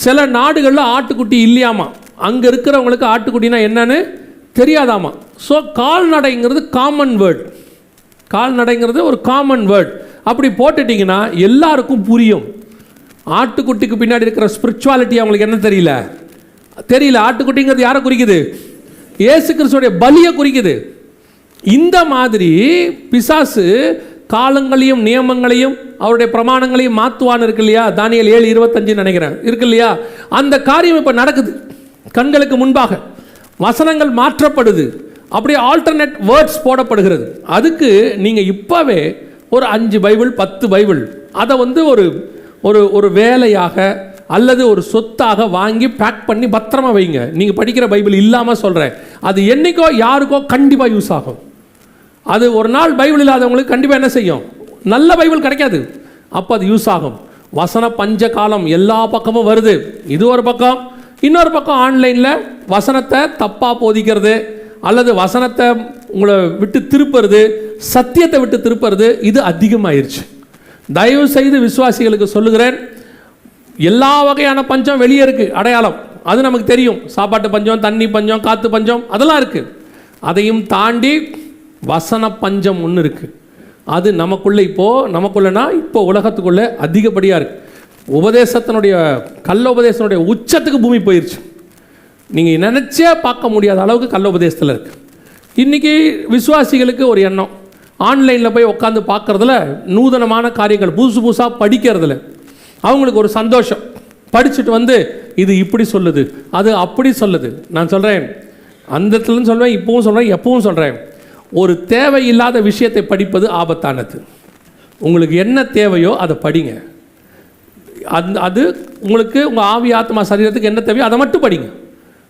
சில நாடுகளில் ஆட்டுக்குட்டி இல்லையாமா, அங்கே இருக்கிறவங்களுக்கு ஆட்டுக்குட்டினா என்னன்னு தெரியாதாமா. ஸோ கால்நடைங்கிறது காமன் வேர்ட், கால்நடைங்கிறது ஒரு காமன் வேர்ட். அப்படி போட்டுட்டிங்கன்னா எல்லாருக்கும் புரியும். ஆட்டுக்குட்டிக்கு பின்னாடி இருக்கிற ஸ்பிரிச்சுவாலிட்டி அவங்களுக்கு என்ன தெரியல. ஆட்டுக்குட்டிங்கிறது யாரை குறிக்குது? இயேசு கிறிஸ்துவோடைய பலியை குறிக்குது. இந்த மாதிரி பிசாசு காலங்களையும் நியமங்களையும் அவருடைய பிரமாணங்களையும் மாற்றுவான்னு இருக்கு இல்லையா, தானியேல் 7:25 நினைக்கிறேன் இருக்கு இல்லையா, அந்த காரியம் இப்போ நடக்குது கண்களுக்கு முன்பாக. வசனங்கள் மாற்றப்படுது, அப்படியே ஆல்டர்னேட் வேர்ட்ஸ் போடப்படுகிறது. அதுக்கு நீங்கள் இப்போவே ஒரு 5 பைபிள் 10 பைபிள் அதை ஒரு வேலையாக அல்லது ஒரு சொத்தாக வாங்கி பேக் பண்ணி பத்திரமா வைங்க. நீங்கள் படிக்கிற பைபிள் இல்லாமல் சொல்கிறேன், அது என்றைக்கோ யாருக்கோ கண்டிப்பாக யூஸ் ஆகும். அது ஒரு நாள் பைபிள் இல்லாதவங்களுக்கு கண்டிப்பாக என்ன செய்யும், நல்ல பைபிள் கிடைக்காது, அப்போ அது யூஸ் ஆகும். வசன பஞ்ச காலம் எல்லா பக்கமும் வருது. இது ஒரு பக்கம். இன்னொரு பக்கம் ஆன்லைனில் வசனத்தை தப்பாக போதிக்கிறது அல்லது வசனத்தை உங்களை விட்டு திருப்புறது, சத்தியத்தை விட்டு திருப்புறது இது அதிகமாயிருச்சு. தயவு செய்து விசுவாசிகளுக்கு சொல்லுகிறேன், எல்லா வகையான பஞ்சம் வெளியே இருக்குது, அடையாளம் அது நமக்கு தெரியும். சாப்பாட்டு பஞ்சம், தண்ணி பஞ்சம், காற்று பஞ்சம் அதெல்லாம் இருக்குது. அதையும் தாண்டி வசன பஞ்சம் ஒன்று இருக்குது. அது நமக்குள்ளே நமக்குள்ளனா இப்போ உலகத்துக்குள்ளே அதிகப்படியாக இருக்குது. உபதேசத்தினுடைய கள்ள உபதேசத்தினுடைய உச்சத்துக்கு பூமி போயிடுச்சு. நீங்கள் நினச்சே பார்க்க முடியாத அளவுக்கு கள்ள உபதேசத்தில் இருக்குது. இன்றைக்கி விசுவாசிகளுக்கு ஒரு எண்ணம், ஆன்லைனில் போய் உட்காந்து பார்க்குறதுல, நூதனமான காரியங்கள் புதுசு புதுசாக படிக்கிறதுல அவங்களுக்கு ஒரு சந்தோஷம். படிச்சுட்டு வந்து இது இப்படி சொல்லுது, அது அப்படி சொல்லுது. நான் சொல்கிறேன், அந்த இடத்துலன்னு சொல்கிறேன், இப்போவும் சொல்கிறேன், எப்பவும் சொல்கிறேன், ஒரு தேவையில்லாத விஷயத்தை படிப்பது ஆபத்தானது. உங்களுக்கு என்ன தேவையோ அதை படிங்க. அது உங்களுக்கு உங்கள் ஆவி ஆத்மா சரீரத்துக்கு என்ன தேவையோ அதை மட்டும் படிங்க.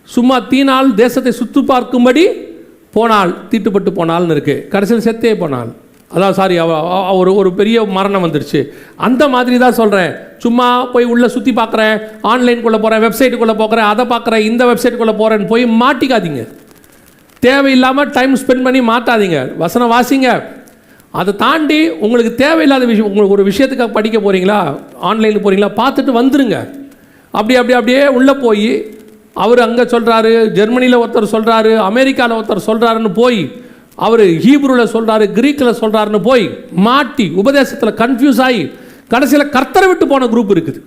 சும்மா தீனால் தேசத்தை சுற்றி பார்க்கும்படி போனால் தீட்டுப்பட்டு போனால்னு இருக்குது, கடைசியில் செத்தே போனால். அதான் சாரி, ஒரு பெரிய மரணம் வந்துடுச்சு. அந்த மாதிரி தான் சொல்கிறேன். சும்மா போய் உள்ளே சுற்றி பார்க்குறேன், ஆன்லைனுக்குள்ளே போகிறேன், வெப்சைட்டுக்குள்ளே போகிறேன், அதை பார்க்குறேன், இந்த வெப்சைட்டுக்குள்ளே போகிறேன்னு போய் மாட்டிக்காதீங்க. தேவையில்லாமல் டைம் ஸ்பெண்ட் பண்ணி மாட்டாதீங்க. வசனம் வாசிங்க. அதை தாண்டி உங்களுக்கு தேவையில்லாத விஷயம், உங்களுக்கு ஒரு விஷயத்துக்காக படிக்க போகிறீங்களா, ஆன்லைனில் போகிறீங்களா, பார்த்துட்டு வந்துடுங்க. அப்படியே உள்ளே போய் அவர் அங்கே சொல்கிறாரு, ஜெர்மனியில் ஒருத்தர் சொல்கிறாரு, அமெரிக்காவில் ஒருத்தர் சொல்கிறாருன்னு போய், அவர் ஹீப்ரூவில் சொல்கிறாரு, கிரீக்கில் சொல்கிறாருன்னு போய் மாட்டி உபதேசத்தில் கன்ஃபியூஸ் ஆகி கடைசியில் கர்த்தரை விட்டு போன குரூப் இருக்குது.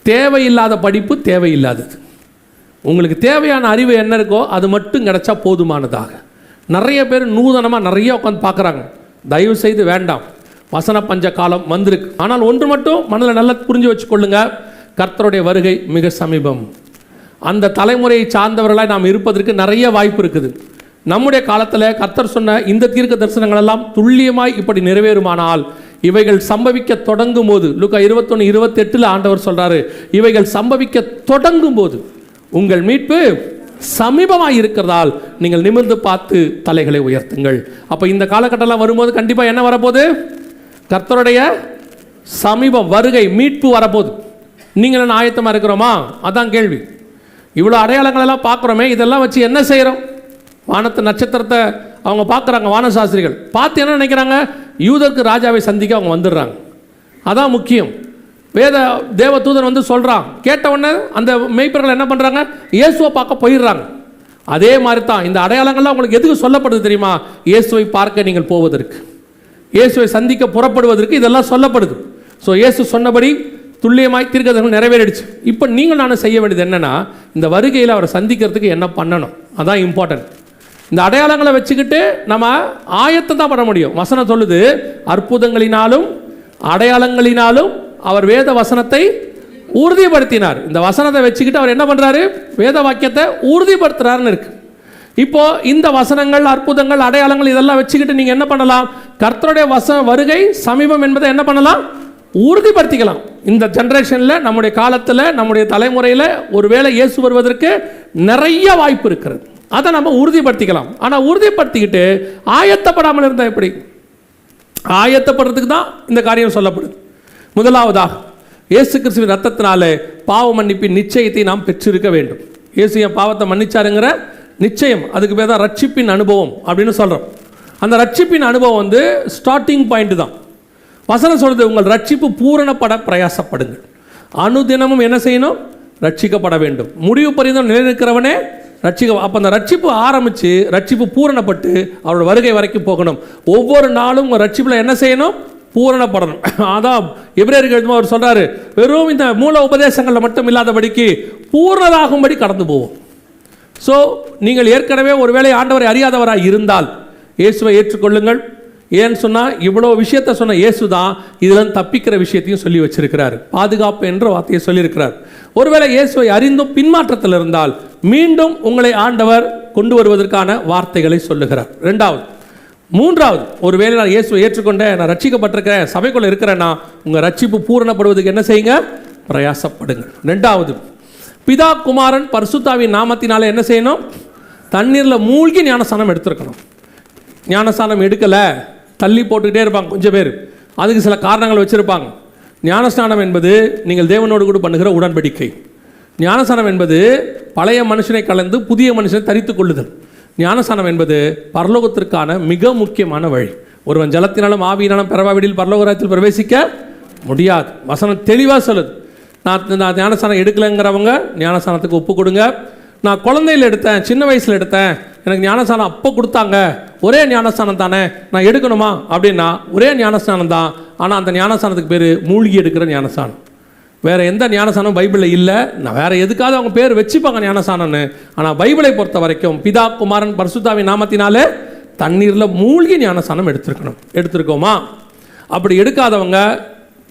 தேவையில்லாத படிப்பு தேவையில்லாதது. உங்களுக்கு தேவையான அறிவு என்ன இருக்கோ அது மட்டும் கிடைச்சா போதுமானதாக. நிறைய பேர் நூதனமாக நிறைய உட்காந்து பார்க்குறாங்க. தயவு செய்து வேண்டாம். வசன பஞ்ச காலம் வந்திருக்கு. ஆனால் ஒன்று மட்டும் மனதில் நல்லா புரிஞ்சு வச்சுக்கொள்ளுங்க, கர்த்தருடைய வருகை மிக சமீபம். அந்த தலைமுறையை சார்ந்தவர்களாக நாம் இருப்பதற்கு நிறைய வாய்ப்பு இருக்குது. நம்முடைய காலத்தில் கர்த்தர் சொன்ன இந்த தீர்க்க தரிசனங்கள் எல்லாம் துல்லியமாய் இப்படி நிறைவேறுமானால், இவைகள் சம்பவிக்க தொடங்கும் போது, லூக்கா 21:28 ஆண்டவர் சொல்றாரு, இவைகள் சம்பவிக்க தொடங்கும் போது உங்கள் மீட்பு சமீபமாக இருக்கிறதால் நீங்கள் நிமிர்ந்து பார்த்து தலைகளை உயர்த்துங்கள். அப்போ இந்த காலகட்டம்லாம் வரும்போது கண்டிப்பாக என்ன வரப்போகுது? கர்த்தருடைய சமீபம், வருகை, மீட்பு வரப்போகுது. நீங்கள் என்ன ஆயத்தமாக இருக்கிறோமா? அதான் கேள்வி. இவ்வளோ அடையாளங்கள் எல்லாம் பார்க்குறோமே, இதெல்லாம் வச்சு என்ன செய்கிறோம்? வானத்து நட்சத்திரத்தை அவங்க பார்க்குறாங்க, வானசாஸ்திரிகள் பார்த்து என்ன நினைக்கிறாங்க? யூதருக்கு ராஜாவை சந்திக்க அவங்க வந்துடுறாங்க. அதான் முக்கியம். தேவதூதன் வந்து சொல்கிறான், கேட்ட உடனே அந்த மெய்ப்பர்கள் என்ன பண்ணுறாங்க? இயேசுவை பார்க்க போயிடுறாங்க. அதே மாதிரி தான் இந்த அடையாளங்கள்லாம் உங்களுக்கு எதுக்கு சொல்லப்படுது தெரியுமா? இயேசுவை பார்க்க நீங்கள் போவதற்கு, இயேசுவை சந்திக்க புறப்படுவதற்கு இதெல்லாம் சொல்லப்படுது. ஸோ இயேசு சொன்னபடி துல்லியமாய் தீர்க்கதரிசனம் நிறைவேறிடுச்சு. இப்போ நீங்கள் நானும் செய்ய வேண்டியது என்னென்னா, இந்த வருகையில் அவரை சந்திக்கிறதுக்கு என்ன பண்ணணும், அதான் இம்பார்ட்டன்ட். இந்த அடையாளங்களை வச்சுக்கிட்டு நம்ம ஆயத்தை தான் பண்ண முடியும். வசனம் சொல்லுது, அற்புதங்களினாலும் அடையாளங்களினாலும் அவர் வேத வசனத்தை உறுதிப்படுத்தினார். இந்த வசனத்தை வச்சுக்கிட்டு அவர் என்ன பண்ணுறாரு? வேத வாக்கியத்தை உறுதிப்படுத்துறாருன்னு இருக்கு. இப்போ இந்த வசனங்கள், அற்புதங்கள், அடையாளங்கள் இதெல்லாம் வச்சுக்கிட்டு நீங்கள் என்ன பண்ணலாம்? கர்த்தருடைய வருகை சமீபம் என்பதை என்ன பண்ணலாம்? உறுதிப்படுத்திக்கலாம். இந்த ஜெனரேஷனில், நம்முடைய காலத்தில், நம்முடைய தலைமுறையில் ஒருவேளை இயேசு வருவதற்கு நிறைய வாய்ப்பு இருக்கிறது. அதை நம்ம உறுதிப்படுத்திக்கலாம். ஆனால் உறுதிப்படுத்திக்கிட்டு ஆயத்தப்படாமல் இருந்தால் எப்படி? ஆயத்தப்படுறதுக்கு தான் இந்த காரியம் சொல்லப்படுது. முதலாவதாக, இயேசு கிறிஸ்துவின் ரத்தத்தினாலே பாவ மன்னிப்பின் நிச்சயத்தை நாம் பெற்றிருக்க வேண்டும். இயேசு என் பாவத்தை மன்னிச்சாருங்கிற நிச்சயம், அதுக்கு பேர் தான் ரட்சிப்பின் அனுபவம் அப்படின்னு சொல்கிறோம். அந்த ரட்சிப்பின் அனுபவம் வந்து ஸ்டார்டிங் பாயிண்ட் தான். வசனம் சொல்றது, உங்கள் ரட்சிப்பு பூரணப்பட பிரயாசப்படுங்கள். அனுதினமும் என்ன செய்யணும்? ரட்சிக்கப்பட வேண்டும். முடிவு பரிந்தும் நிலைநிற்கிறவனே ரட்சிக்க. அப்போ அந்த ரட்சிப்பு ஆரம்பித்து ரட்சிப்பு பூரணப்பட்டு அவரோட வருகை வரைக்கும் போகணும். ஒவ்வொரு நாளும் உங்கள் ரட்சிப்பில் என்ன செய்யணும்? பூரணப்படணும். அதான் எபிரேயருக்கு எழுதும் அவர் சொல்கிறாரு, வெறும் இந்த மூல உபதேசங்களில் மட்டும் இல்லாதபடிக்கு பூர்ணதாகும்படி கடந்து போவோம். ஸோ நீங்கள் ஏற்கனவே ஒருவேளை ஆண்டவரை அறியாதவராக இருந்தால் இயேசுவை ஏற்றுக்கொள்ளுங்கள். ஏன்னு சொன்னால், இவ்வளோ விஷயத்தை சொன்ன இயேசு தான் இதில் தப்பிக்கிற விஷயத்தையும் சொல்லி வச்சிருக்கிறார். பாதுகாப்பு என்ற வார்த்தையை சொல்லியிருக்கிறார். ஒருவேளை இயேசுவை அறிந்தும் பின்மாற்றத்தில் இருந்தால் மீண்டும் உங்களை ஆண்டவர் கொண்டு வருவதற்கான வார்த்தைகளை சொல்லுகிறார். ரெண்டாவது. மூன்றாவது, ஒருவேளை நான் இயேசுவை ஏற்றுக்கொண்டேன், நான் ரட்சிக்கப்பட்டிருக்கிறேன், சபைக்குள்ளே இருக்கிறேன்னா உங்கள் ரட்சிப்பு பூரணப்படுவதற்கு என்ன செய்யுங்க? பிரயாசப்படுங்கள். ரெண்டாவது, பிதா குமாரன் பரிசுத்தாவின் நாமத்தினால என்ன செய்யணும்? தண்ணீரில் மூழ்கி ஞானஸ்நானம் எடுத்துருக்கணும். ஞானஸ்நானம் எடுக்கலை, தள்ளி போட்டுக்கிட்டே இருப்பாங்க கொஞ்சம் பேர். அதுக்கு சில காரணங்கள் வச்சுருப்பாங்க. ஞானஸ்நானம் என்பது நீங்கள் தேவனோடு கூட பண்ணுகிற உடன்படிக்கை. ஞானஸ்நானம் என்பது பழைய மனுஷனை கலந்து புதிய மனுஷனை தரித்து கொள்ளுதல். ஞானஸ்நானம் என்பது பரலோகத்திற்கான மிக முக்கியமான வழி. ஒருவன் ஜலத்தினாலும் ஆவியினாலும் பிறவாவிடில் பரலோகராஜ்யத்தில் பிரவேசிக்க முடியாது. வசனம் தெளிவாக சொல்லுது. நான் ஞானஸ்நானம் எடுக்கலைங்கிறவங்க ஞானஸ்நானத்துக்கு ஒப்பு கொடுங்க. நான் குழந்தையில் எடுத்தேன், சின்ன வயசில் எடுத்தேன், எனக்கு ஞானஸ்நானம் அப்போ கொடுத்தாங்க, ஒரே ஞானஸ்நானம் தானே, நான் எடுக்கணுமா அப்படின்னா ஒரே ஞானஸ்நானம் தான். ஆனால் அந்த ஞானஸ்நானத்துக்கு பேர் மூழ்கி எடுக்கிற ஞானஸ்நானம். வேறு எந்த ஞானஸ்நானம் பைபிளில் இல்லை. நான் வேறு எதுக்காவது அவங்க பேர் வச்சுப்பாங்க ஞானஸ்நானம்னு. ஆனால் பைபிளை பொறுத்த வரைக்கும் பிதா குமாரன் பரிசுத்தாவின் நாமத்தினாலே தண்ணீரில் மூழ்கி ஞானஸ்நானம் எடுத்திருக்கோமா? அப்படி எடுக்காதவங்க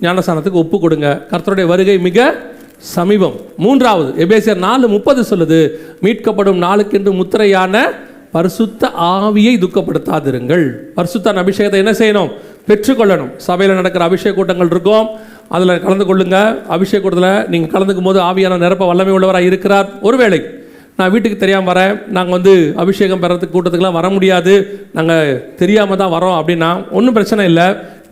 ஞானஸ்நானத்துக்கு ஒப்பு கொடுங்க. கர்த்தருடைய வருகை மிக சமீபம். மூன்றாவது எபேசியர் 4:30 சொல்லுது, மீட்கப்படும் நாளுக்கென்று முத்திரையான பரிசுத்த ஆவியை துக்கப்படுத்தாதிருங்கள். பரிசுத்த அபிஷேகத்தை என்ன செய்யணும்? பெற்றுக்கொள்ளணும். சபையில் நடக்கிற அபிஷேக கூட்டங்கள் இருக்கும், அதில் கலந்து கொள்ளுங்க. அபிஷேக கூட்டத்தில் நீங்கள் கலந்துக்கும் போது ஆவியான நிரப்ப வல்லமை உள்ளவராக இருக்கிறார். ஒருவேளை நான் வீட்டுக்கு தெரியாமல் வரேன், நாங்கள் அபிஷேகம் பெறத்துக்கு கூட்டத்துக்கெலாம் வர முடியாது, நாங்கள் தெரியாமல் தான் வரோம் அப்படின்னா ஒன்றும் பிரச்சனை இல்லை.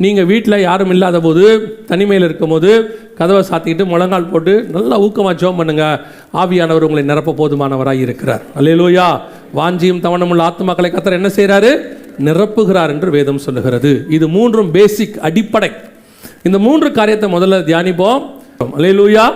நீங்கள் வீட்டில் யாரும் இல்லாத போது, தனிமையில் இருக்கும் போது கதவை சாத்திக்கிட்டு முழங்கால் போட்டு நல்லா ஊக்கமாக ஜெபம் பண்ணுங்கள். ஆவியானவர் உங்களை நிரப்ப போதுமானவராக இருக்கிறார். அல்லேலூயா. வாஞ்சியும் தவணமுள்ள ஆத்துமாக்களை கர்த்தர் என்ன செய்கிறாரு? நிரப்புகிறார் என்று வேதம் சொல்லுகிறது. இது மூன்றும் பேசிக், அடிப்படை. இந்த மூன்று காரியத்தை முதல்ல தியானிப்போம். அல்லேலூயா.